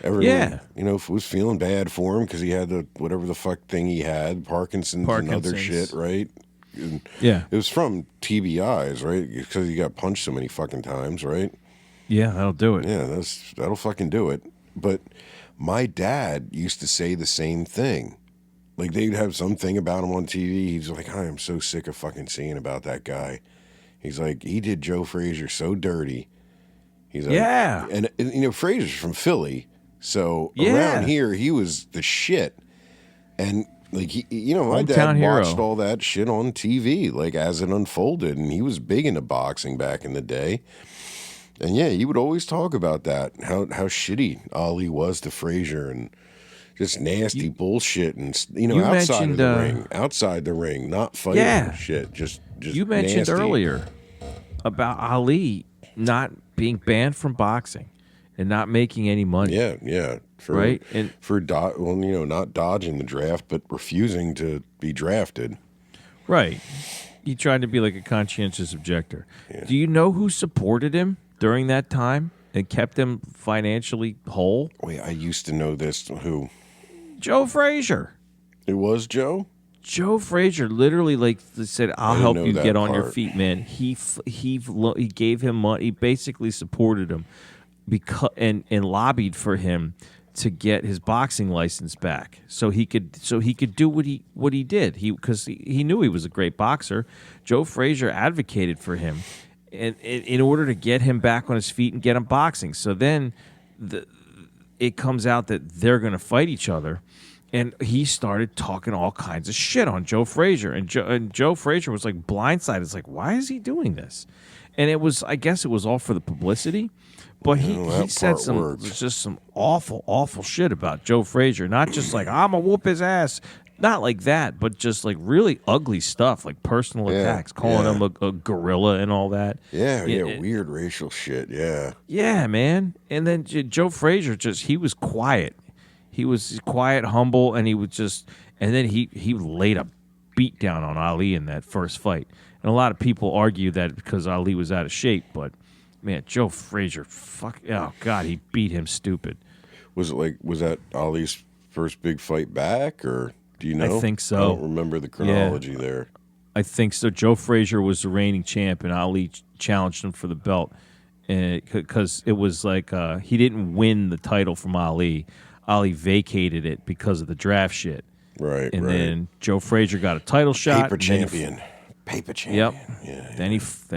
everyone, you know, was feeling bad for him because he had whatever the fuck thing he had, Parkinson's and other shit, right? And it was from TBIs, right? Because he got punched so many fucking times, right? Yeah, that'll do it. Yeah, that'll fucking do it. But my dad used to say the same thing. Like, they'd have something about him on TV. He's like, I am so sick of fucking seeing about that guy. He's like, he did Joe Frazier so dirty. He's like, Yeah. and you know, Frazier's from Philly, so Yeah. around here he was the shit. And like, you know, my Hometown dad hero. watched all that shit on TV, like as it unfolded, and he was big into boxing back in the day. And yeah, he would always talk about that, how shitty Ali was to Frazier, and just nasty bullshit, and you know, you outside of the mentioned, outside the ring, not fighting Yeah. shit, just You mentioned nasty. earlier about Ali not being banned from boxing and not making any money. Yeah, Right? And well, you know, not dodging the draft, but refusing to be drafted. right. He tried to be like a conscientious objector. Do you know who supported him during that time and kept him financially whole? Wait, I used to know this. Who? Joe Frazier. It was Joe? Joe Frazier literally like said, "I'll didn't help know you that get on your part. feet, man." He gave him money. He basically supported him because and lobbied for him to get his boxing license back, so he could do what he did. Because he knew he was a great boxer. Joe Frazier advocated for him, and in order to get him back on his feet and get him boxing. So then it comes out that they're going to fight each other. And he started talking all kinds of shit on Joe Frazier. And Joe Frazier was like blindsided. It's like, why is he doing this? And I guess it was all for the publicity. But he said some awful, awful shit about Joe Frazier. Not just like, I'm going to whoop his ass. Not like that, but just like really ugly stuff, like personal attacks, calling him a gorilla and all that. Yeah, weird racial shit, yeah. Yeah, man. And then Joe Frazier he was quiet. He was quiet, humble, and he would and then he laid a beat down on Ali in that first fight. And a lot of people argue that because Ali was out of shape, but man, Joe Frazier, oh God, he beat him stupid. Was that Ali's first big fight back, or do you know? I think so. I don't remember the chronology there. I think so. Joe Frazier was the reigning champ, and Ali challenged him for the belt, because it was like he didn't win the title from Ali. Ali vacated it because of the draft shit. Right, and then Joe Frazier got a title shot. Paper champion. Yep. Yeah. Then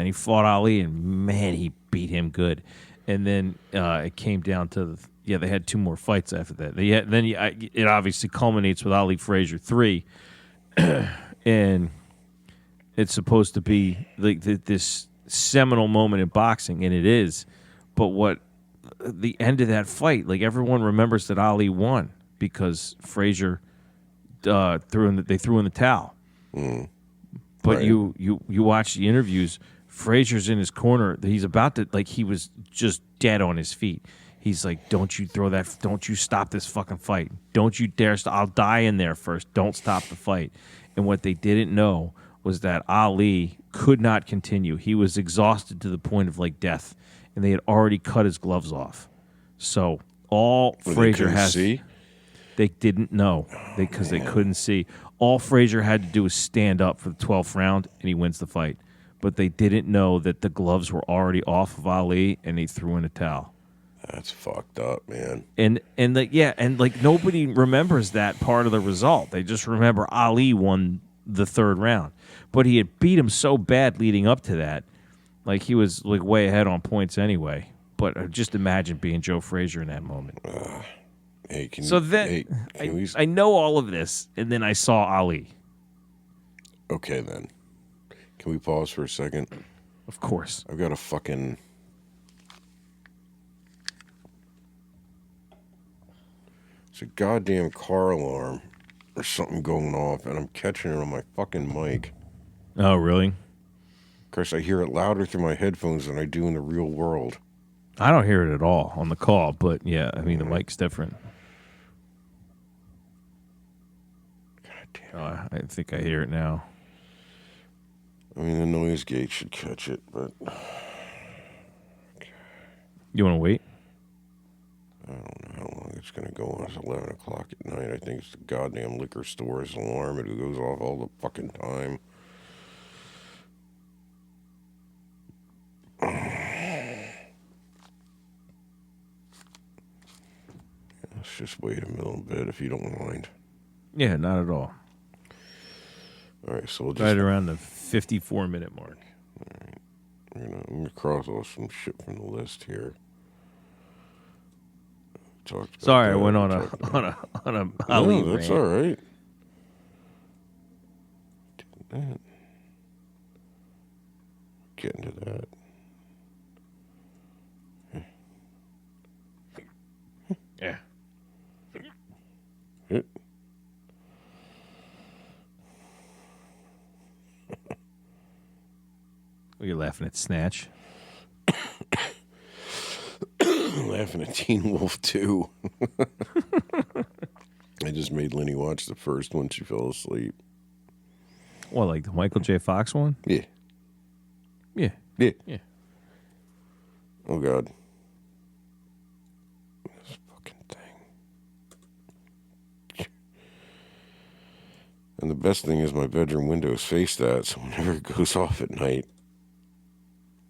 he fought Ali, and man, he beat him good. And then it came down to they had 2 more fights after that. It obviously culminates with Ali Frazier 3, and it's supposed to be like this seminal moment in boxing, and it is. But what the end of that fight, like everyone remembers that Ali won because Frazier threw in the towel. Mm. But Right. you watch the interviews. Frazier's in his corner. He's about to he was just dead on his feet. He's like, "Don't you throw that! Don't you stop this fucking fight! Don't you dare! I'll die in there first. Don't stop the fight." And what they didn't know was that Ali could not continue. He was exhausted to the point of like death, and they had already cut his gloves off. So all Frazier has. See? They didn't know because they couldn't see. All Frazier had to do was stand up for the 12th round, and he wins the fight. But they didn't know that the gloves were already off of Ali, and he threw in a towel. That's fucked up, man. And nobody remembers that part of the result. They just remember Ali won the 3rd round, but he had beat him so bad leading up to that, like he was like way ahead on points anyway. But just imagine being Joe Frazier in that moment. Hey, I know all of this, and then I saw Ali. Okay, then. Can we pause for a second? Of course. I've got a fucking... It's a goddamn car alarm or something going off, and I'm catching it on my fucking mic. Oh, really? Of course, I hear it louder through my headphones than I do in the real world. I don't hear it at all on the call, but yeah, I mean, the mic's different. God damn it. I think I hear it now. I mean, the noise gate should catch it, but... You want to wait? I don't know how long it's going to go on. It's 11 o'clock at night. I think it's the goddamn liquor store's alarm. It goes off all the fucking time. Let's just wait a little bit if you don't mind. Yeah, not at all. All right, so we'll just Right around the 54-minute mark. I'm gonna cross off some shit from the list here. Talked about Sorry, I that. went We on talked about- a Ali No, that's rant. all right. That. Get into that. Yeah. Hit. You're laughing at Snatch. Laughing at Teen Wolf 2. I just made Lenny watch the first one. She fell asleep. What, like the Michael J. Fox one? Yeah. Yeah. Yeah. Yeah. Oh, God. This fucking thing. And the best thing is my bedroom windows face that, so whenever it goes off at night,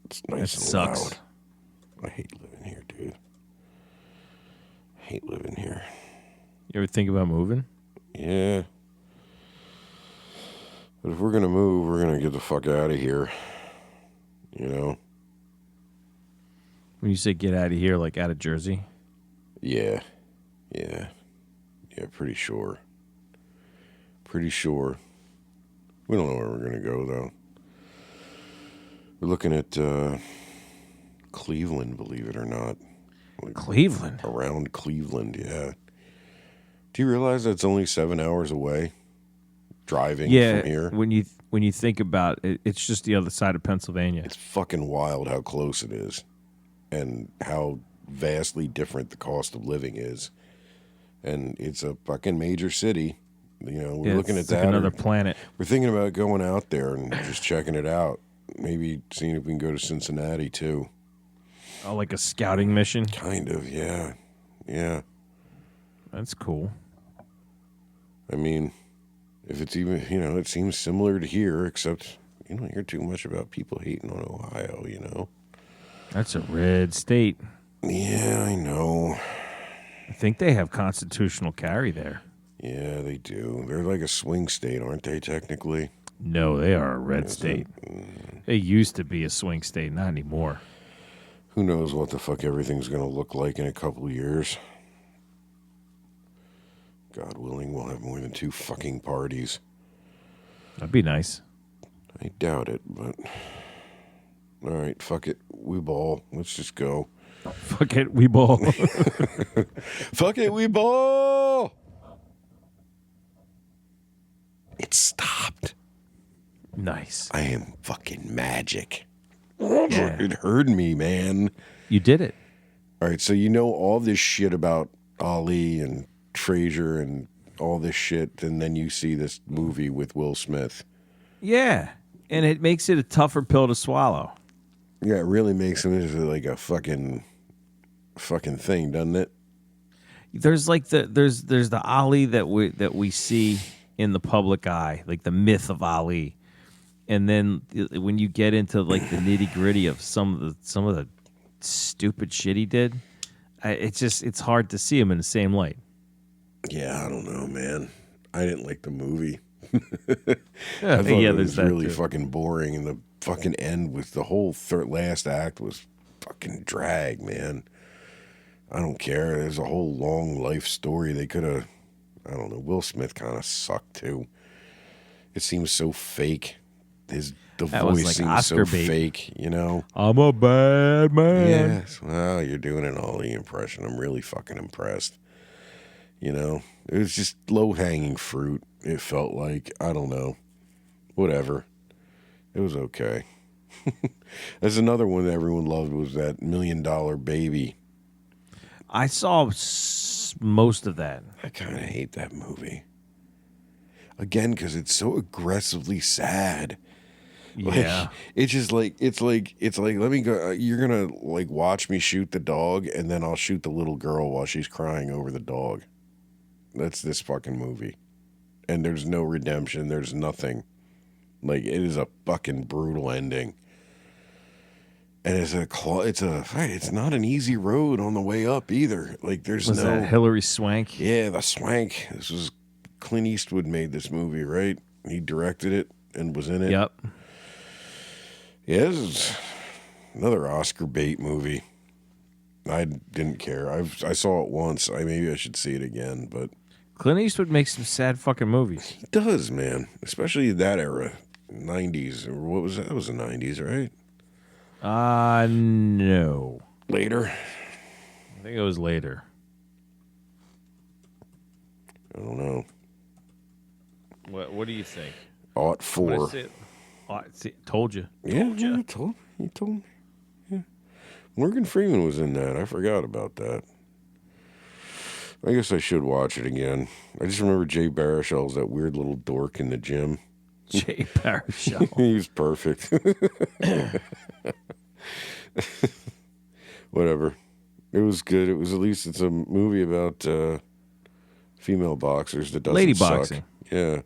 it's nice That and sucks. loud. I hate living here, dude. I hate living here. You ever think about moving? Yeah. But if we're going to move, we're going to get the fuck out of here. You know? When you say get out of here, like out of Jersey? Yeah. Yeah. Yeah, pretty sure. Pretty sure. We don't know where we're going to go, though. We're looking at Cleveland, believe it or not. Like, Cleveland? around Cleveland, yeah. Do you realize that's only 7 hours away? Driving from here? When you think about it, it's just the other side of Pennsylvania. It's fucking wild how close it is. And how vastly different the cost of living is. And it's a fucking major city. You know, we're looking at it's like that. another planet. We're thinking about going out there and just checking it out. Maybe seeing if we can go to Cincinnati too. Oh, like a scouting mission? Kind of, yeah. Yeah. That's cool. I mean, if it's even, it seems similar to here, except you don't hear too much about people hating on Ohio, That's a red state. Yeah, I know. I think they have constitutional carry there. Yeah, they do. They're like a swing state, aren't they, technically? No, they are a red state. They used to be a swing state, not anymore. Who knows what the fuck everything's going to look like in a couple of years. God willing, we'll have more than 2 fucking parties. That'd be nice. I doubt it, but... All right, fuck it. We ball. Let's just go. Fuck it, we ball. Fuck it, we ball! It stopped. Nice. I am fucking magic. Yeah. It heard me, man. You did it. All right, so you know all this shit about Ali and Frazier and all this shit, and then you see this movie with Will Smith. Yeah. And it makes it a tougher pill to swallow. Yeah, it really makes him into like a fucking thing, doesn't it? There's like there's the Ali that we see in the public eye, like the myth of Ali. And then when you get into like the nitty-gritty of some of the stupid shit he did, it's hard to see him in the same light. Yeah, I don't know, man. I didn't like the movie. Yeah, I thought it was there's that really too. fucking boring, and the fucking end with the whole last act was fucking drag, man. I don't care. There's a whole long life story. They could have, I don't know. Will Smith kind of sucked too. It seems so fake. The That was voice like seems Oscar so bait. fake, I'm a bad man. Yes. Well, you're doing an Ollie impression. I'm really fucking impressed. It was just low-hanging fruit. It felt like, I don't know. Whatever. It was okay. There's another one that everyone loved was that $1 Million Baby. I saw most of that. I kind of hate that movie. Again, because it's so aggressively sad. Yeah. It's just like it's like let me go. You're gonna like watch me shoot the dog, and then I'll shoot the little girl while she's crying over the dog. That's this fucking movie, and there's no redemption. There's nothing. Like it is a fucking brutal ending, and it's not an easy road on the way up either. Like there's Was no that Hillary Swank? yeah the swank. This was Clint Eastwood made this movie, right? He directed it and was in it. Yep. Yeah, this is another Oscar bait movie. I didn't care. I saw it once. Maybe I should see it again, but Clint Eastwood makes some sad fucking movies. he does, man. Especially that era, 90s. Or what was that? That was the 90s, right? No. Later. I think it was later. I don't know. What do you think? Aught 4. Told you. Yeah, you told me. Yeah. Morgan Freeman was in that. I forgot about that. I guess I should watch it again. I just remember Jay Baruchel's that weird little dork in the gym. Jay Baruchel. He's perfect. Whatever. It was good. It was at least it's a movie about female boxers that doesn't Lady suck. boxing. Yeah.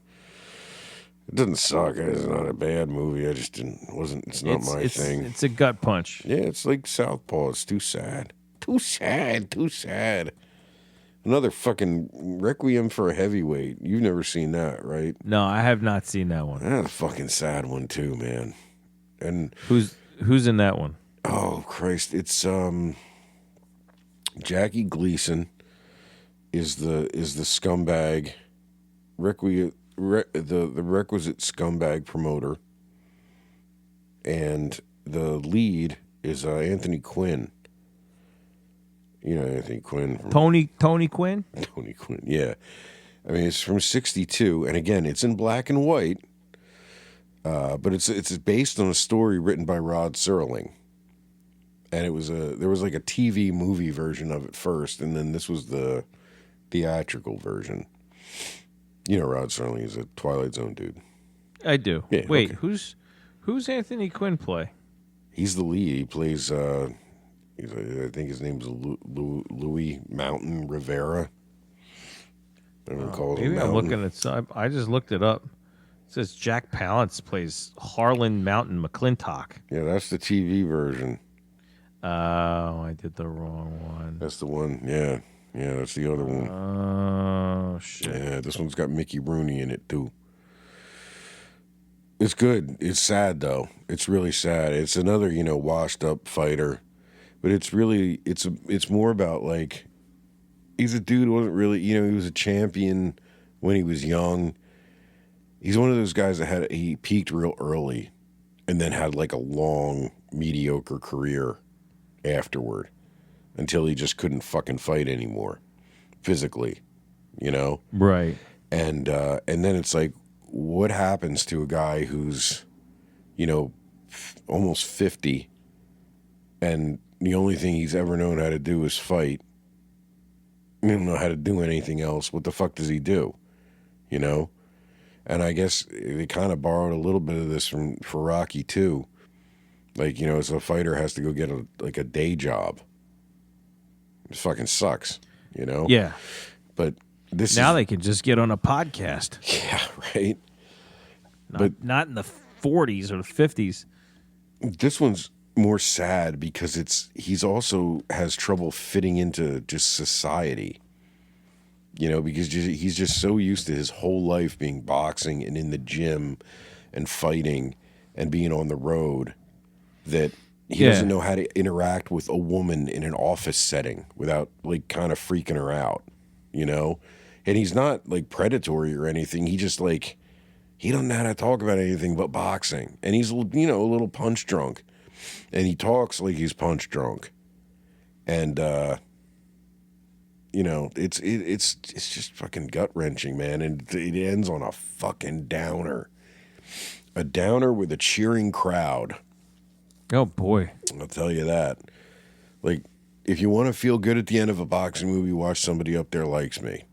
It doesn't suck. It's not a bad movie. I just it's not my thing. It's a gut punch. Yeah, it's like Southpaw. It's too sad. Too sad. Another fucking Requiem for a Heavyweight. You've never seen that, right? No, I have not seen that one. That's a fucking sad one too, man. And who's in that one? oh Christ, it's Jackie Gleason is the scumbag the requisite scumbag promoter, and the lead is Anthony Quinn. You know Anthony Quinn from Tony Quinn? Tony Quinn, yeah. I mean, it's from '62, and again, it's in black and white, but it's based on a story written by Rod Serling, and there was like a TV movie version of it first, and then this was the theatrical version. You know, Rod Serling is a Twilight Zone dude. I do. Yeah, Wait, okay. who's Anthony Quinn play? He's the lead. He plays. I think his name's Louis Mountain Rivera. Everyone calls him Maybe I'm Mountain. looking at. I just looked it up. It says Jack Palance plays Harlan Mountain McClintock. Yeah, that's the TV version. Oh, I did the wrong one. That's the one. Yeah, that's the other one. Oh shit. Yeah, this one's got Mickey Rooney in it too. It's good. It's sad though. It's really sad. It's another, washed up fighter, but it's really it's more about like he's a dude who wasn't really, he was a champion when he was young. He's one of those guys that he peaked real early and then had like a long mediocre career afterward until he just couldn't fucking fight anymore physically, Right. And then it's like, what happens to a guy who's, almost 50 and the only thing he's ever known how to do is fight? He doesn't know how to do anything else. What the fuck does he do? And I guess they kind of borrowed a little bit of this for Rocky too. Like, as a fighter has to go get a day job. It fucking sucks, Yeah. But Now they can just get on a podcast. Yeah, right. Not in the 40s or the 50s. This one's more sad because he's also has trouble fitting into just society. Because he's just so used to his whole life being boxing and in the gym and fighting and being on the road that he doesn't know how to interact with a woman in an office setting without like kind of freaking her out, And he's not like predatory or anything. He just like, he doesn't know how to talk about anything but boxing. And he's, a little punch drunk. And he talks like he's punch drunk. And, it's just fucking gut wrenching, man. And it ends on a fucking downer. A downer with a cheering crowd. Oh boy. I'll tell you that. Like, if you want to feel good at the end of a boxing movie, watch Somebody Up There Likes Me.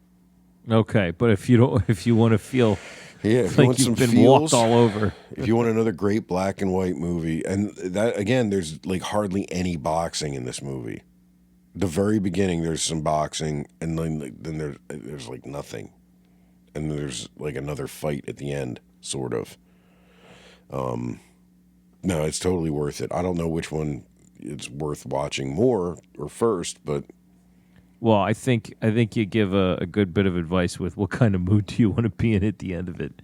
Okay, but if you want to feel if like you want you've some been feels, walked all over. If you want another great black and white movie, and that again, there's like hardly any boxing in this movie. The very beginning, there's some boxing, and then there's like nothing, and there's like another fight at the end, sort of. No, it's totally worth it. I don't know which one it's worth watching more or first, but Well, I think you give a good bit of advice with what kind of mood do you want to be in at the end of it.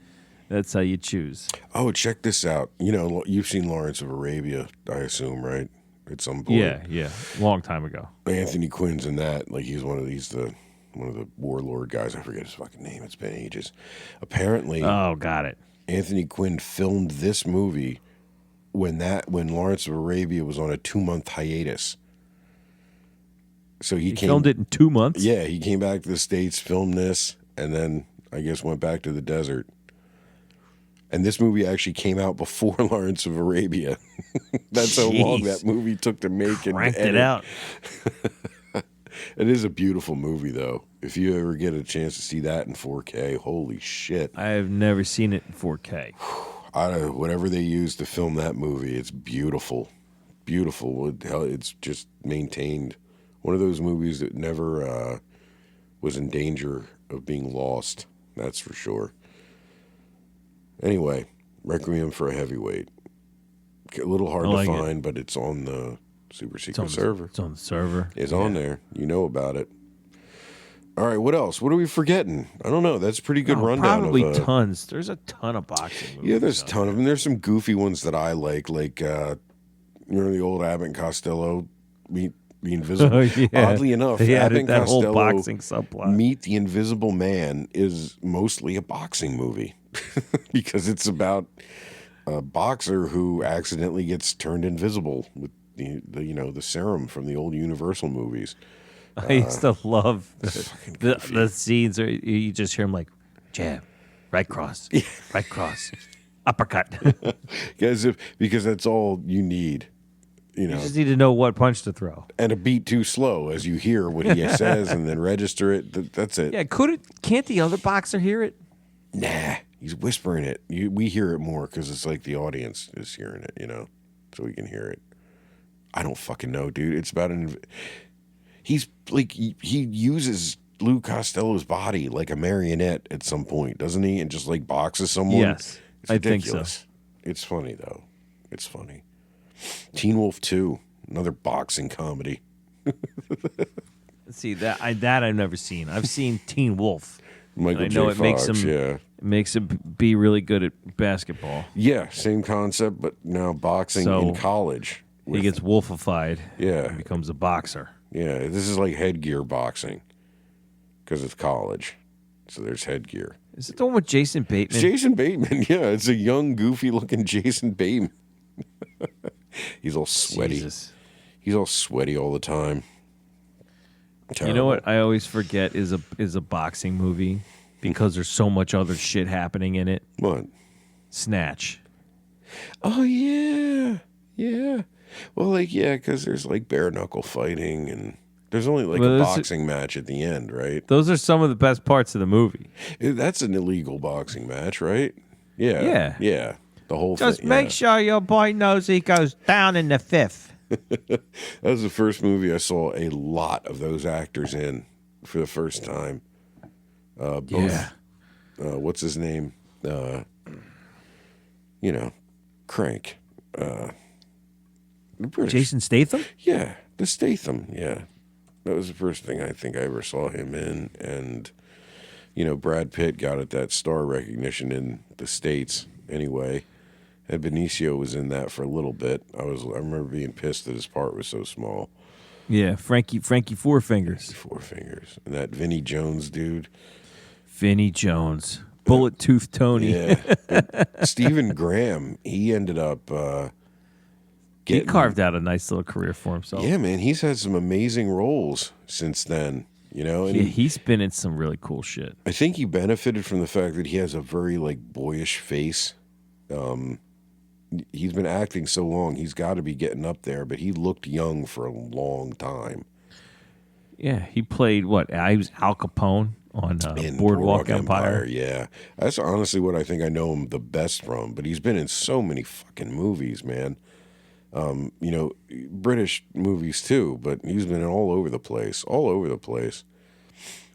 That's how you choose. Oh, check this out. You know, you've seen Lawrence of Arabia, I assume, right? At some point. Yeah, long time ago. Anthony Quinn's in that. Like he's one of the warlord guys. I forget his fucking name. It's been ages. Apparently, Oh, got it. Anthony Quinn filmed this movie when Lawrence of Arabia was on a 2-month hiatus. So he filmed it in 2 months? Yeah, he came back to the States, filmed this, and then I guess went back to the desert. And this movie actually came out before Lawrence of Arabia. That's how long that movie took to make. Cranked and it out. It is a beautiful movie, though. If you ever get a chance to see that in 4K, holy shit. I have never seen it in 4K. Whatever they used to film that movie, it's beautiful. Beautiful. It's just maintained. One of those movies that never was in danger of being lost. That's for sure. Anyway, Requiem for a Heavyweight. A little hard to find, but it's on the super secret server. It's on the server. It's on there. You know about it. All right, what else? What are we forgetting? I don't know. That's a pretty good rundown. Probably tons. There's a ton of boxing movies. Yeah, there's a ton of them. There's some goofy ones that I like you know, the old Abbott and Costello Meet the Invisible. Oh, yeah. Oddly enough, they Abbott added and that Costello whole boxing subplot. Meet the Invisible Man is mostly a boxing movie because it's about a boxer who accidentally gets turned invisible with the serum from the old Universal movies. I used to love the scenes where you just hear him like, jab, right cross, right cross, uppercut. Because that's all you need. You just need to know what punch to throw. And a beat too slow as you hear what he says and then register it. That's it. Yeah, can't the other boxer hear it? Nah, he's whispering it. We hear it more because it's like the audience is hearing it, so we can hear it. I don't fucking know, dude. It's about he's like, he uses Lou Costello's body like a marionette at some point, doesn't he? And just like boxes someone. Yes, it's I ridiculous. think so. It's funny, though. It's funny. Teen Wolf 2, another boxing comedy. See, that I've never seen. I've seen Teen Wolf. Michael I know J. Fox, it makes him be really good at basketball. Yeah, same concept, but now boxing in college. He gets wolfified. Yeah. And becomes a boxer. Yeah, this is like headgear boxing because it's college. So there's headgear. Is it the one with Jason Bateman? It's Jason Bateman, yeah. It's a young, goofy-looking Jason Bateman. He's all sweaty. Jesus. He's all sweaty all the time. Terrible. You know what I always forget is a boxing movie because there's so much other shit happening in it. What? Snatch. Oh, yeah. Yeah. Well, because there's like bare knuckle fighting and there's only a boxing match at the end, right? Those are some of the best parts of the movie. That's an illegal boxing match, right? Yeah. Yeah. Yeah. The whole Just thing. make sure your boy knows he goes down in the fifth. That was the first movie I saw a lot of those actors in for the first time. Both, what's his name? Crank. Jason Statham? Yeah, the Statham, yeah. That was the first thing I think I ever saw him in. And, Brad Pitt got it that star recognition in the States anyway. And Benicio was in that for a little bit. I remember being pissed that his part was so small. Yeah, Frankie Four Fingers. Four Fingers. And that Vinnie Jones dude. Vinnie Jones. Bullet Tooth Tony. Yeah. Stephen Graham, he ended up he carved out a nice little career for himself. Yeah, man. He's had some amazing roles since then. And he's been in some really cool shit. I think he benefited from the fact that he has a very boyish face. He's been acting so long, he's got to be getting up there, but he looked young for a long time. Yeah, he played he was Al Capone on Boardwalk Empire. Yeah, that's honestly what I think I know him the best from. But he's been in so many fucking movies, man. British movies too, but he's been all over the place.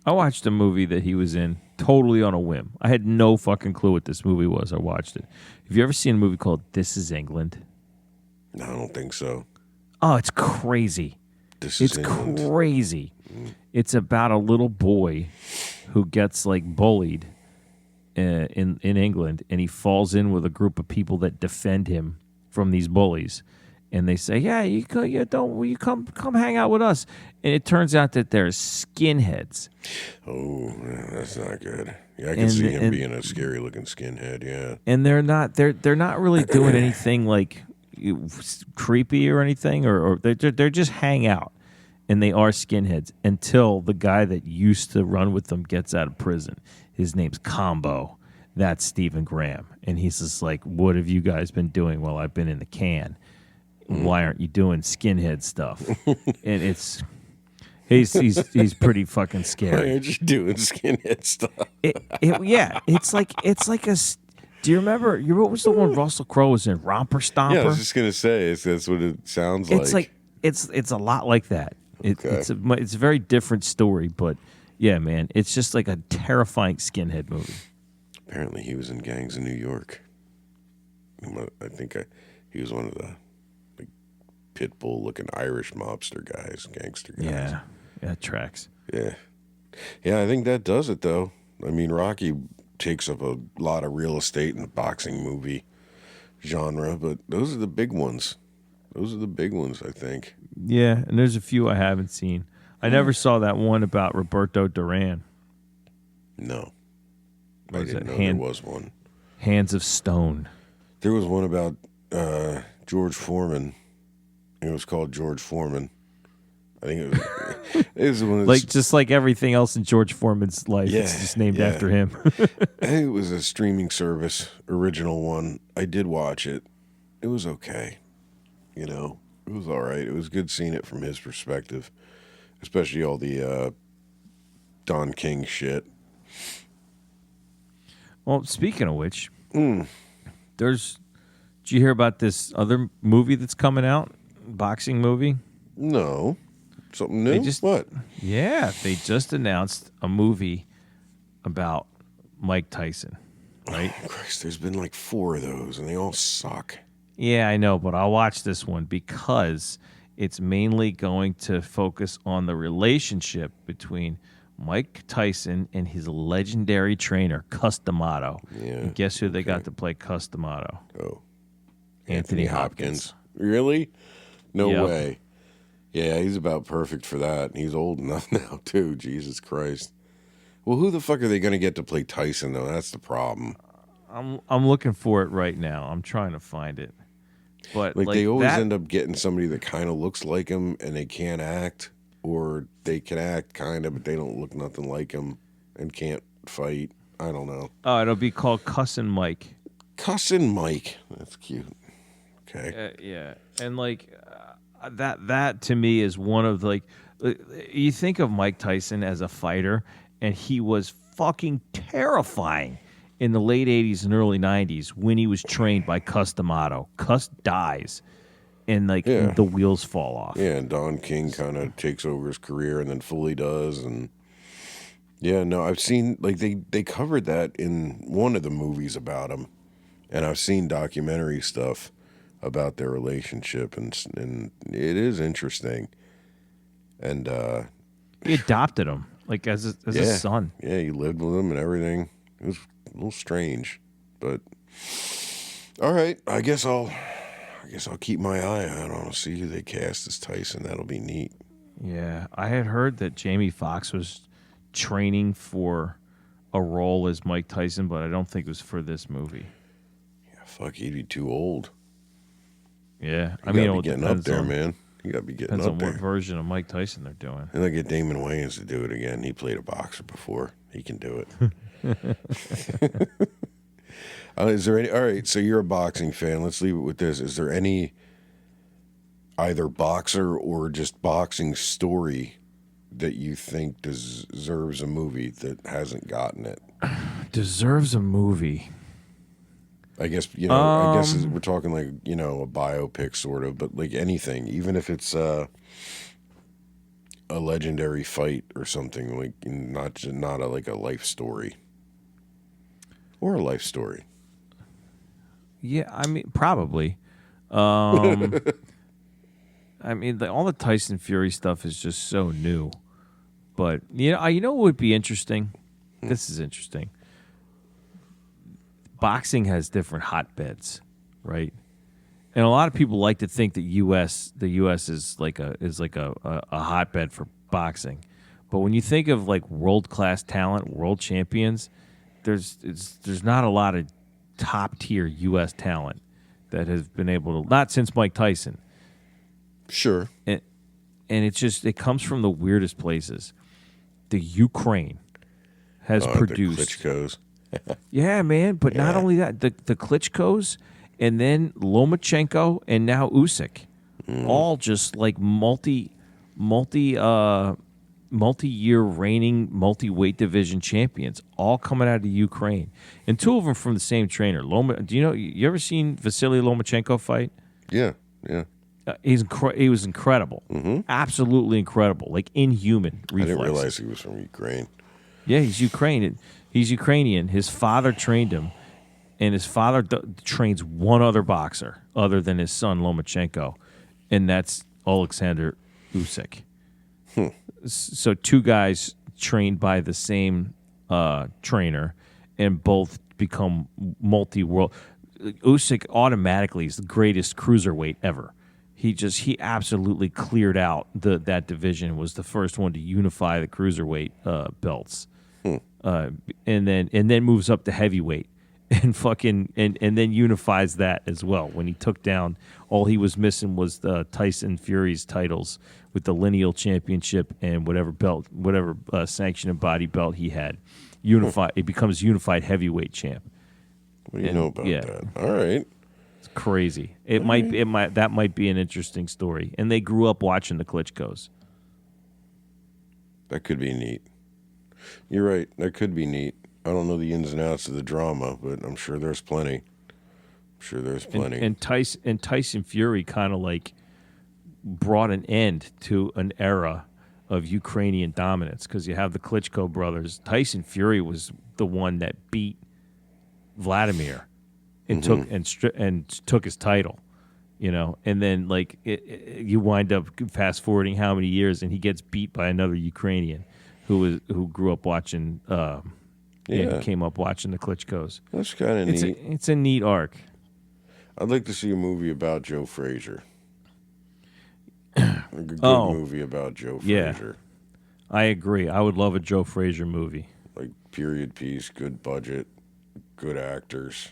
I watched a movie that he was in totally on a whim. I had no fucking clue what this movie was. I watched it. Have you ever seen a movie called This Is England? No, I don't think so. Oh, it's crazy. This is It's England. crazy. It's about a little boy who gets like bullied in England, and he falls in with a group of people that defend him from these bullies. And they say, "Yeah, will you come hang out with us?" And it turns out that they're skinheads. Oh, yeah, that's not good. Yeah, I can see him being a scary looking skinhead. Yeah, And they're not really doing anything like creepy or anything, or they're just hang out, and they are skinheads until the guy that used to run with them gets out of prison. His name's Combo. That's Stephen Graham, and he's just like, "What have you guys been doing while I've been in the can? Why aren't you doing skinhead stuff?" And he's pretty fucking why scary. aren't you doing skinhead stuff? Yeah, it's like a. Do you remember? What was the one Russell Crowe was in? Romper Stomper. Yeah, I was just gonna say that's what it sounds It's like it's a lot like that. Okay. It's a very different story, but yeah, man, it's just like a terrifying skinhead movie. Apparently, he was in Gangs in New York. I think he was one of the like, pit bull looking Irish mobster guys, gangster guys. Yeah, that tracks. Yeah. I think that does it though. I mean, Rocky takes up a lot of real estate in the boxing movie genre, but those are the big ones. Those are the big ones, I think. Yeah, and there's a few I haven't seen. I never saw that one about Roberto Duran. No. What I is didn't it? know there was one. Hands of Stone. There was one about George Foreman. It was called George Foreman. I think it was one of Like just like everything else in George Foreman's life, Yeah, it's just named yeah. after him. I think it was a streaming service, original one. I did watch it. It was okay. You know, it was all right. It was good seeing it from his perspective, especially all the Don King shit. Well, speaking of which, did you hear about this other movie that's coming out? Boxing movie? No. Something new? What? Yeah, they just announced a movie about Mike Tyson, right? Oh, Christ, there's been like 4 of those, and they all suck. Yeah, I know, but I'll watch this one because it's mainly going to focus on the relationship between Mike Tyson and his legendary trainer, Cus D'Amato. Yeah, And guess who they got to play Cus D'Amato? Oh. Anthony Hopkins. Really? No Yep. way. Yeah, he's about perfect for that. And he's old enough now, too. Jesus Christ. Well, who the fuck are they going to get to play Tyson, though? That's the problem. I'm looking for it right now. I'm trying to find it. But Like they always that, end up getting somebody that kind of looks like him and they can't act, or they can act kind of, but they don't look nothing like him and can't fight. I don't know. Oh, it'll be called Cussin' Mike. Cussin' Mike. That's cute. Okay. Yeah, and that to me is one of you think of Mike Tyson as a fighter, and he was fucking terrifying in the late 80s and early 90s when he was trained by Cus D'Amato. Cus dies, and the wheels fall off. Yeah, and Don King kind of takes over his career and then fully does. And yeah, no, I've seen, like, they covered that in one of the movies about him. And I've seen documentary stuff about their relationship, and it is interesting. And He adopted him as a son. Yeah, he lived with him and everything. It was a little strange, but all right. I guess I'll keep my eye out on it, see who they cast as Tyson. That'll be neat. Yeah, I had heard that Jamie Foxx was training for a role as Mike Tyson, but I don't think it was for this movie. Yeah, fuck, he'd be too old. Yeah, You gotta be getting up there, man. You gotta be getting Depends up on there. what version of Mike Tyson they're doing. And they'll get Damon Wayans to do it again. He played a boxer before. He can do it. Is there any? All right, so you're a boxing fan. Let's leave it with this. Is there any either boxer or just boxing story that you think deserves a movie that hasn't gotten it? Deserves a movie. I guess, I guess we're talking like, a biopic sort of, but like anything, even if it's a legendary fight or something, like not like a life story or a life story. Yeah, I mean, probably. I mean, all the Tyson Fury stuff is just so new. But you know what would be interesting? This is interesting. Boxing has different hotbeds, right? And a lot of people like to think that the U.S. is like a hotbed for boxing. But when you think of like world class talent, world champions, there's not a lot of top tier U.S. talent that has been able to, not since Mike Tyson. Sure. And it comes from the weirdest places. The Ukraine has produced the Klitschko's. Yeah, man. But not only that, the Klitschko's, and then Lomachenko, and now Usyk, all just like multi-year reigning multi-weight division champions, all coming out of Ukraine, and two of them from the same trainer. Do you know? You ever seen Vasily Lomachenko fight? Yeah. He was incredible, absolutely incredible, like inhuman reflexes. I didn't realize he was from Ukraine. Yeah, he's Ukrainian. He's Ukrainian. His father trained him, and his father trains one other boxer other than his son Lomachenko, and that's Alexander Usyk. So two guys trained by the same trainer, and both become multi-world. Usyk automatically is the greatest cruiserweight ever. He absolutely cleared out that division. Was the first one to unify the cruiserweight belts, and then moves up to heavyweight and then unifies that as well. When he took down, all he was missing was the Tyson Fury's titles with the lineal championship and whatever sanctioned body belt he had. It becomes unified heavyweight champ. What do you know about that? All right. Crazy. That might be an interesting story. And they grew up watching the Klitschko's. That could be neat. You're right. That could be neat. I don't know the ins and outs of the drama, but I'm sure there's plenty. And Tyson Fury kind of like brought an end to an era of Ukrainian dominance, because you have the Klitschko brothers. Tyson Fury was the one that beat Vladimir and took his title, and then like you wind up fast forwarding how many years, and he gets beat by another Ukrainian who grew up watching came up watching the Klitschko's. That's kind of neat. It's a neat arc. I'd like to see a movie about Joe Frazier. A good movie about Joe Frazier. I agree. I would love a Joe Frazier movie. Like period piece, good budget, good actors.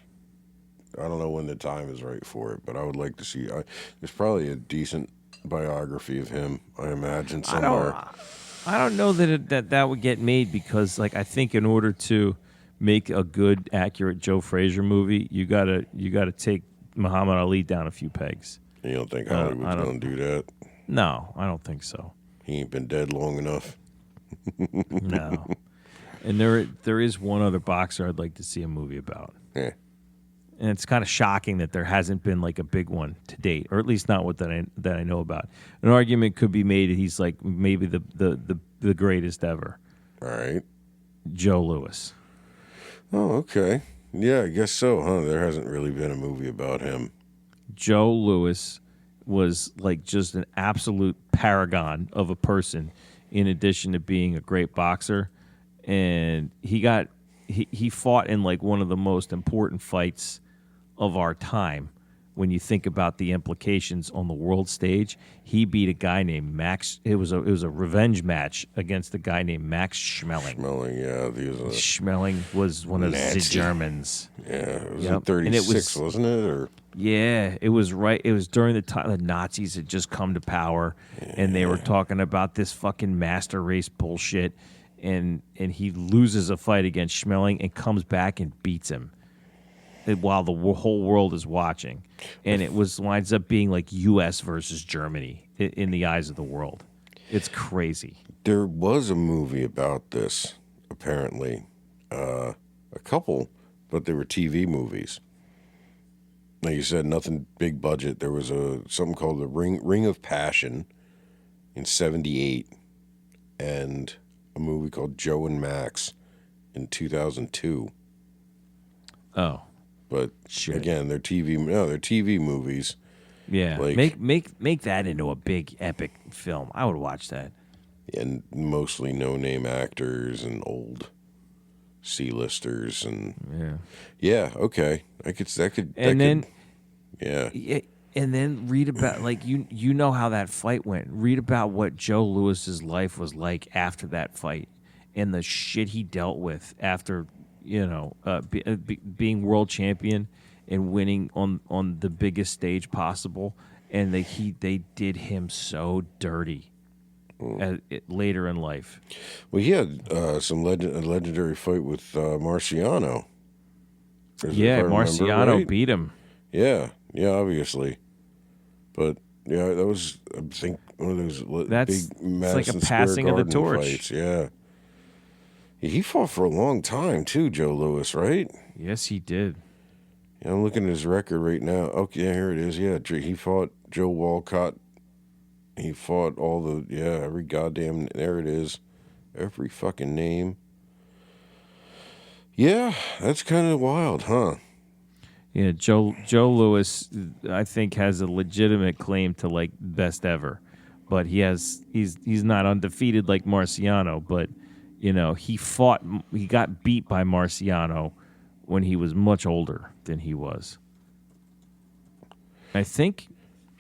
I don't know when the time is right for it, but I would like to see. There's probably a decent biography of him, I imagine, somewhere. I don't know that would get made, because like I think in order to make a good, accurate Joe Frazier movie, you gotta take Muhammad Ali down a few pegs. You don't think Hollywood's gonna do that? No, I don't think so. He ain't been dead long enough. No. And there is one other boxer I'd like to see a movie about. Yeah. And it's kind of shocking that there hasn't been like a big one to date, or at least not what that I know about. An argument could be made that he's like maybe the greatest ever. All right. Joe Louis. Oh, okay. Yeah, I guess so, huh? There hasn't really been a movie about him. Joe Louis was like just an absolute paragon of a person, in addition to being a great boxer. And he fought in like one of the most important fights of our time. When you think about the implications on the world stage, he beat a guy named Max. It was a revenge match against a guy named Max Schmeling. Schmeling was one of the Germans. Yeah, it was in 36, wasn't it? Or yeah, it was right. It was during the time the Nazis had just come to power, and they were talking about this fucking master race bullshit. And he loses a fight against Schmeling and comes back and beats him while the whole world is watching. And it winds up being like U.S. versus Germany in the eyes of the world. It's crazy. There was a movie about this, apparently. A couple, but they were TV movies. Like you said, nothing big budget. There was something called the Ring of Passion in 1978. And a movie called Joe and Max in 2002. Oh. But again, they're TV movies. Yeah, Like, make that into a big epic film. I would watch that. and mostly no-name actors and old C-listers and okay, And then yeah. and then read about like you know how that fight went. Read about what Joe Louis's life was like after that fight and the shit he dealt with after being world champion and winning on the biggest stage possible. And they did him so dirty later in life. Well, he had a legendary fight with Marciano. Yeah, if I remember Marciano right. beat him. Yeah, obviously. But yeah, that was, I think, one of those That's big it's Madison like a Square passing of the Garden torch. fights. Yeah, he fought for a long time too, Joe Louis, right? Yes, he did. Yeah, I'm looking at his record right now. Okay, here it is. Yeah, he fought Joe Walcott. He fought every goddamn, there it is. Every fucking name. Yeah, that's kind of wild, huh? Yeah, Joe Louis, I think, has a legitimate claim to like best ever, but he's not undefeated like Marciano. But he got beat by Marciano when he was much older than he was. I think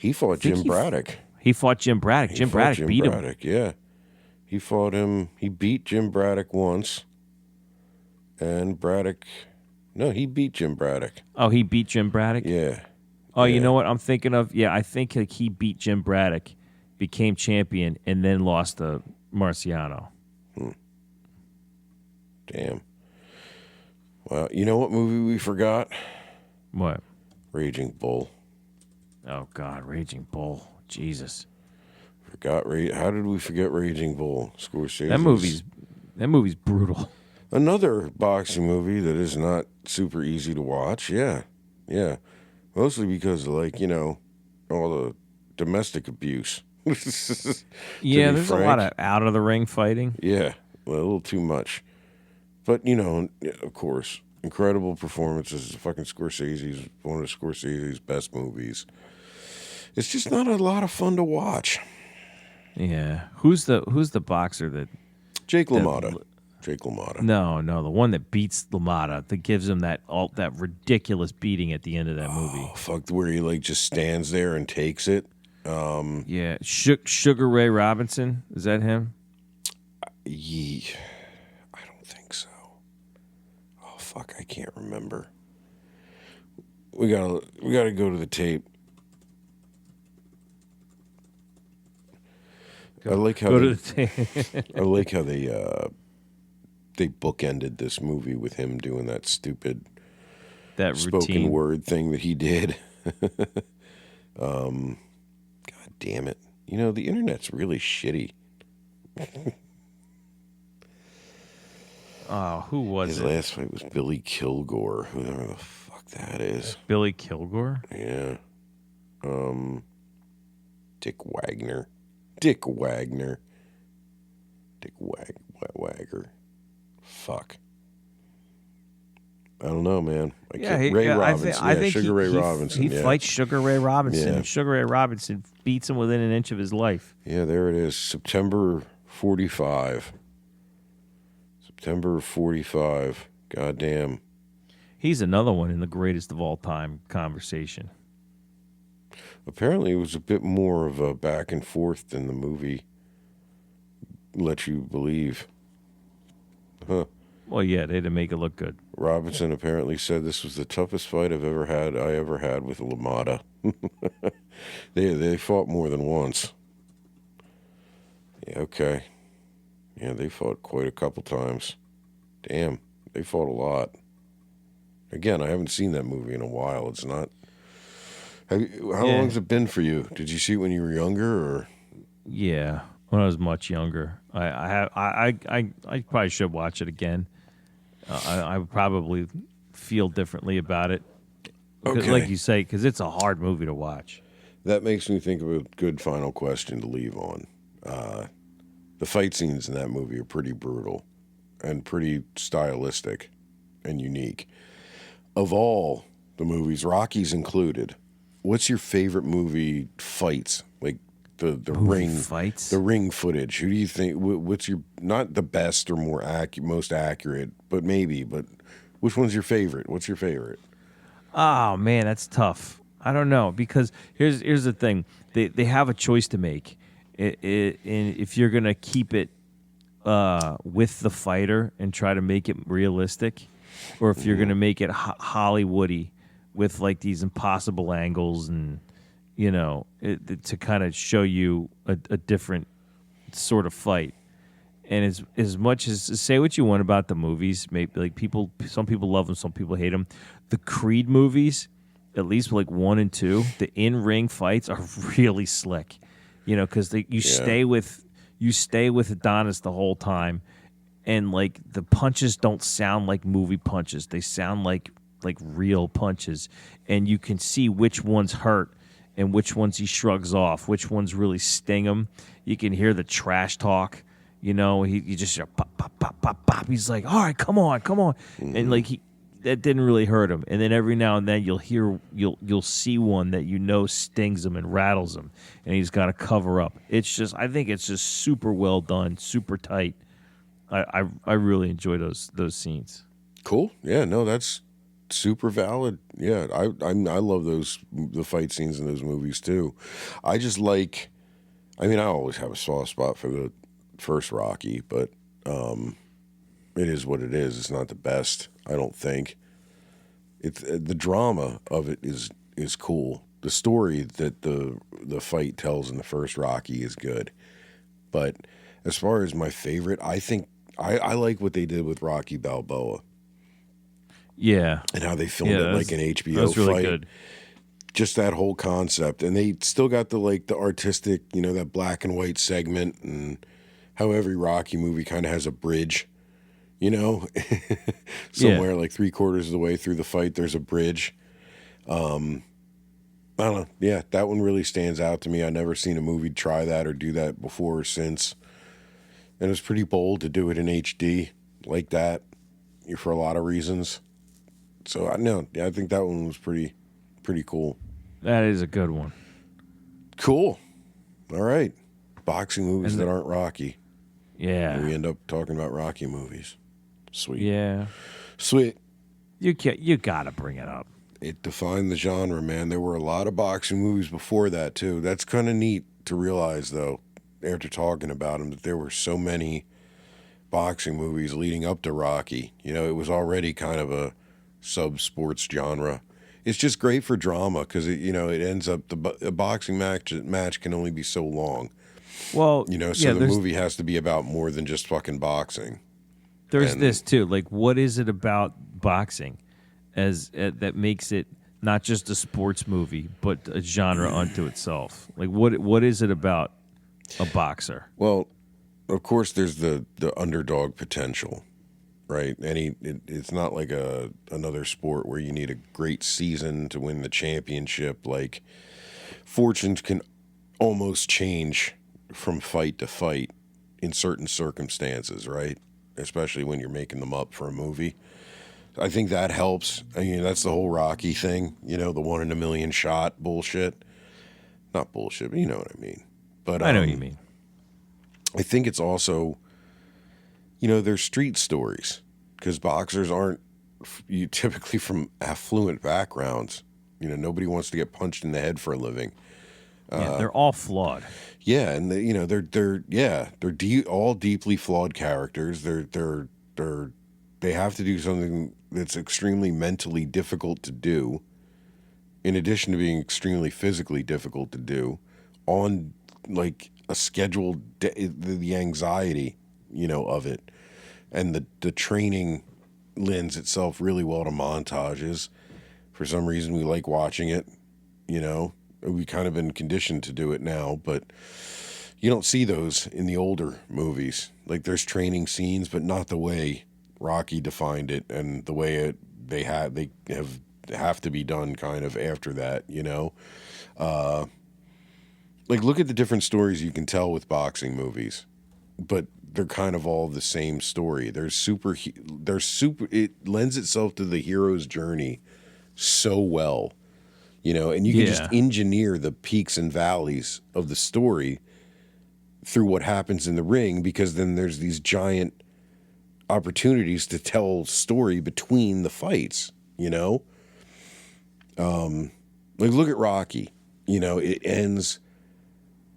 He fought Jim Braddock. he fought Jim Braddock. Jim Braddock beat him. Yeah. He fought him. He beat Jim Braddock once. And Braddock... No, he beat Jim Braddock. Oh, he beat Jim Braddock? Yeah. Oh, yeah. You know what I'm thinking of? Yeah, I think like, he beat Jim Braddock, became champion, and then lost to Marciano. Damn. Well, you know what movie we forgot? What? Raging Bull. Oh, God, Raging Bull. Jesus. How did we forget Raging Bull? Scorsese. That movie's brutal. Another boxing movie that is not super easy to watch. Yeah. Mostly because of, all the domestic abuse. Yeah, there's a lot of out of the ring fighting. Yeah, well, a little too much. But, of course, incredible performances. Fucking Scorsese's one of Scorsese's best movies. It's just not a lot of fun to watch. Yeah. Who's the boxer that Jake LaMotta. Jake LaMotta. No, the one that beats LaMotta, that gives him that ridiculous beating at the end of that movie. Oh, fuck, where he just stands there and takes it. Yeah, Sugar Ray Robinson, is that him? I don't think so. Oh fuck, I can't remember. We gotta go to the tape. I like how they bookended this movie with him doing that stupid spoken word thing that he did. God damn it. The internet's really shitty. Oh, who was His last fight was Billy Kilgore, whoever the fuck that is. Billy Kilgore? Yeah. Dick Wagner. Wagger. Fuck. I don't know, man. Ray Robinson. I think Sugar Ray Robinson. He fights Sugar Ray Robinson. Yeah. And Sugar Ray Robinson beats him within an inch of his life. Yeah, there it is. September 45. September 45. Goddamn. He's another one in the greatest of all time conversation. Apparently, it was a bit more of a back and forth than the movie let you believe. Huh. Well, yeah, they had to make it look good. Robinson apparently said this was the toughest fight I ever had with LaMotta. They fought more than once. Yeah, okay. Yeah, they fought quite a couple times. Damn, they fought a lot. Again, I haven't seen that movie in a while. It's not. How long has it been for you? Did you see it when you were younger, or? Yeah, when I was much younger. I probably should watch it again. I would probably feel differently about it. Okay. Like you say, because it's a hard movie to watch. That makes me think of a good final question to leave on. The fight scenes in that movie are pretty brutal and pretty stylistic and unique. Of all the movies, Rocky's included, what's your favorite movie fights? Like the Movie ring fights? the ring footage. Who do you think? What's your not the best or most accurate, but maybe. But which one's your favorite? What's your favorite? Oh man, that's tough. I don't know because here's the thing. They have a choice to make. And if you're gonna keep it with the fighter and try to make it realistic, or if you're gonna make it Hollywoody with like these impossible angles and to kind of show you a different sort of fight. And as much as say what you want about the movies, maybe like some people love them, some people hate them. The Creed movies, at least like 1 and 2, the in-ring fights are really slick. Because you stay with Adonis the whole time, and like the punches don't sound like movie punches; they sound like real punches, and you can see which ones hurt and which ones he shrugs off, which ones really sting him. You can hear the trash talk. He just pop, pop, pop, pop, pop. He's like, all right, come on. And like that didn't really hurt him. And then every now and then you'll see one that stings him and rattles him, and he's got to cover up. I think it's just super well done, super tight. I really enjoy those scenes. Cool. Yeah. No, that's super valid. Yeah, I love the fight scenes in those movies too. I just like. I mean, I always have a soft spot for the first Rocky, but it is what it is. It's not the best, I don't think. It's the drama of it is cool. The story that the fight tells in the first Rocky is good, but as far as my favorite, I think I like what they did with Rocky Balboa. Yeah, and how they filmed it like an HBO that's really fight. Good. Just that whole concept, and they still got the artistic, that black and white segment, and how every Rocky movie kind of has a bridge, somewhere like 3/4 of the way through the fight, there's a bridge. I don't know. Yeah, that one really stands out to me. I've never seen a movie try that or do that before or since, and it was pretty bold to do it in HD like that for a lot of reasons. So I think that one was pretty cool. That is a good one. Cool. All right. Boxing movies that aren't Rocky. Yeah. And we end up talking about Rocky movies. Sweet. Yeah. Sweet. You got to bring it up. It defined the genre, man. There were a lot of boxing movies before that, too. That's kind of neat to realize, though, after talking about them, that there were so many boxing movies leading up to Rocky. It was already kind of a sub-sports genre. It's just great for drama because it ends up a boxing match can only be so long. Well, so the movie has to be about more than just fucking boxing. There's this too. Like, what is it about boxing that makes it not just a sports movie but a genre unto itself? Like, what is it about a boxer? Well, of course, there's the underdog potential. Right, it's not like another sport where you need a great season to win the championship. Like, fortunes can almost change from fight to fight in certain circumstances, right? Especially when you're making them up for a movie. I think that helps. I mean, that's the whole Rocky thing, the 1 in a million shot bullshit. Not bullshit, but you know what I mean. But I know what you mean. I think it's also, they're street stories because boxers aren't typically from affluent backgrounds. Nobody wants to get punched in the head for a living. They're all flawed. Yeah, and they're all deeply flawed characters. They have to do something that's extremely mentally difficult to do, in addition to being extremely physically difficult to do, on like a scheduled the anxiety, of it. And the training lends itself really well to montages. For some reason, we like watching it. We've kind of been conditioned to do it now, but you don't see those in the older movies. Like, there's training scenes, but not the way Rocky defined it and the way they have to be done kind of after that. Like, look at the different stories you can tell with boxing movies, but they're kind of all the same story. It lends itself to the hero's journey so well. you know, and you can just engineer the peaks and valleys of the story through what happens in the ring, because then there's these giant opportunities to tell story between the fights, you know? Like, look at Rocky. You know, it ends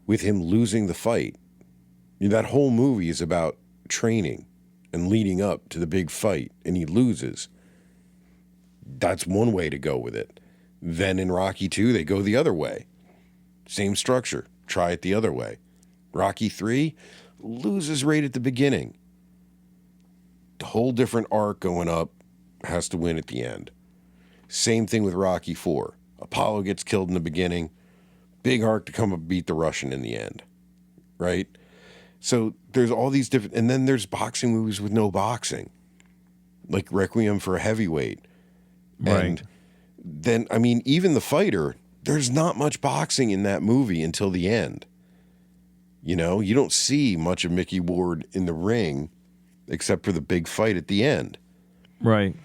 with him losing the fight. That whole movie is about training and leading up to the big fight, and he loses. That's one way to go with it. Then in Rocky 2, they go the other way. Same structure. Try it the other way. Rocky 3 loses right at the beginning. Whole different arc going up, has to win at the end. Same thing with Rocky 4. Apollo gets killed in the beginning. Big arc to come up beat the Russian in the end. Right? So there's all these different... And then there's boxing movies with no boxing. Like Requiem for a Heavyweight. Right. And then, I mean, even The Fighter, there's not much boxing in that movie until the end. You know? You don't see much of Mickey Ward in the ring except for the big fight at the end. Right.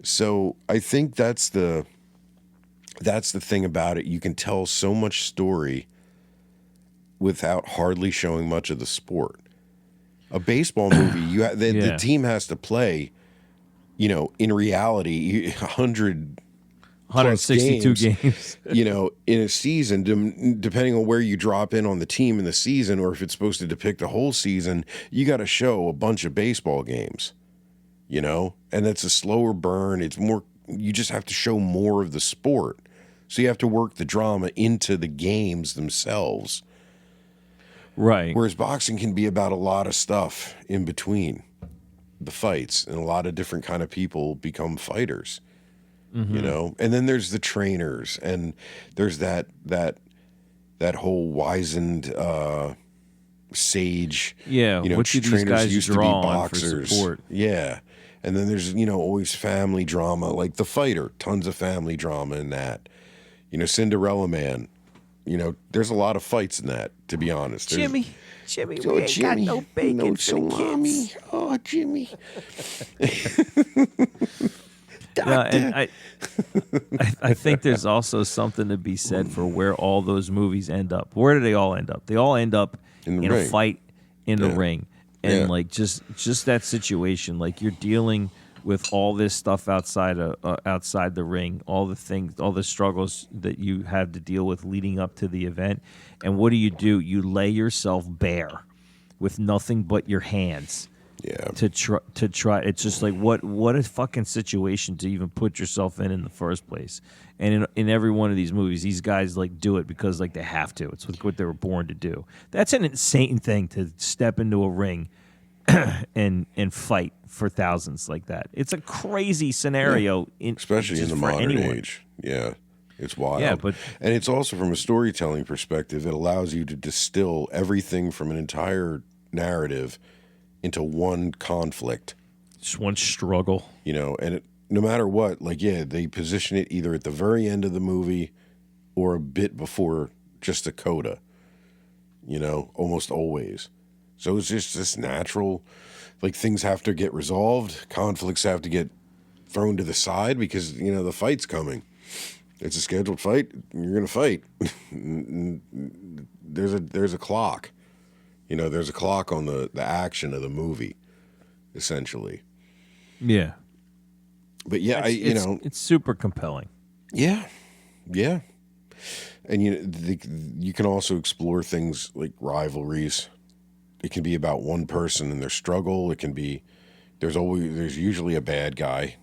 So I think that's the thing about it. You can tell so much story without hardly showing much of the sport. A baseball movie, the team has to play, you know, in reality, 162 games. You know, in a season, depending on where you drop in on the team in the season, or if it's supposed to depict the whole season, you got to show a bunch of baseball games, you know, and it's a slower burn. It's more, you just have to show more of the sport. So you have to work the drama into the games themselves. Right. Whereas boxing can be about a lot of stuff in between the fights, and a lot of different kind of people become fighters. Mm-hmm. You know, and then there's the trainers, and there's that whole wizened sage. Yeah, you know, what do these trainers guys used to be draw on boxers. for support? Yeah, and then there's, you know, always family drama, like The Fighter. Tons of family drama in that. You know, Cinderella Man. You know, there's a lot of fights in that. To be honest, Jimmy, we ain't got no bacon no for the salami. kids. Oh, Jimmy. No, and I think there's also something to be said for where all those movies end up. Where do they all end up? They all end up in a fight in the ring, and like just that situation. Like, you're dealing with all this stuff outside the ring, all the things, all the struggles that you have to deal with leading up to the event. And what do? You lay yourself bare with nothing but your hands. Yeah. To try. It's just like, what a fucking situation to even put yourself in the first place. And in every one of these movies, these guys like do it because like they have to. It's what they were born to do. That's an insane thing, to step into a ring and fight for thousands like that. It's a crazy scenario, especially in the modern age. Yeah. It's wild. Yeah, and it's also, from a storytelling perspective, it allows you to distill everything from an entire narrative into one conflict. Just one struggle. You know, and no matter what, like, they position it either at the very end of the movie or a bit before just a coda, you know, almost always. So it's just this natural, like, things have to get resolved, conflicts have to get thrown to the side because, you know, the fight's coming. It's a scheduled fight, you're going to fight. There's a clock. You know, there's a clock on the action of the movie, essentially. Yeah. But yeah, it's super compelling. Yeah, yeah. And you can also explore things like rivalries. It can be about one person and their struggle. It can be there's usually a bad guy,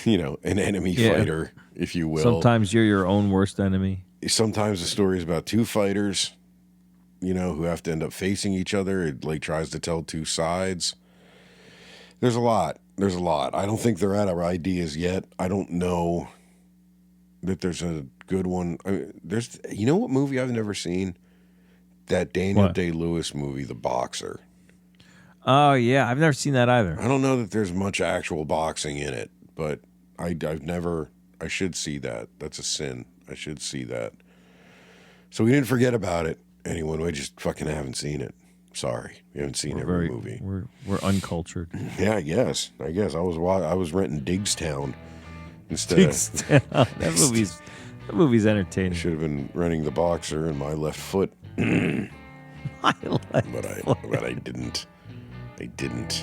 you know, an enemy fighter, if you will. Sometimes you're your own worst enemy. Sometimes the story is about two fighters, you know, who have to end up facing each other. It like tries to tell two sides. There's a lot. I don't think they're out of ideas yet. I don't know that there's a good one. I mean, you know what movie I've never seen? That Daniel Day-Lewis movie, The Boxer. Oh yeah, I've never seen that either. I don't know that there's much actual boxing in it, but I should see that. That's a sin. I should see that. So we didn't forget about it. Anyone, we just fucking haven't seen it. Sorry, we haven't seen every movie. We're uncultured. Yeah, I guess. I was renting Diggstown instead. That The movie's I entertaining. should have been running the boxer in my left foot, My left but I didn't. I didn't.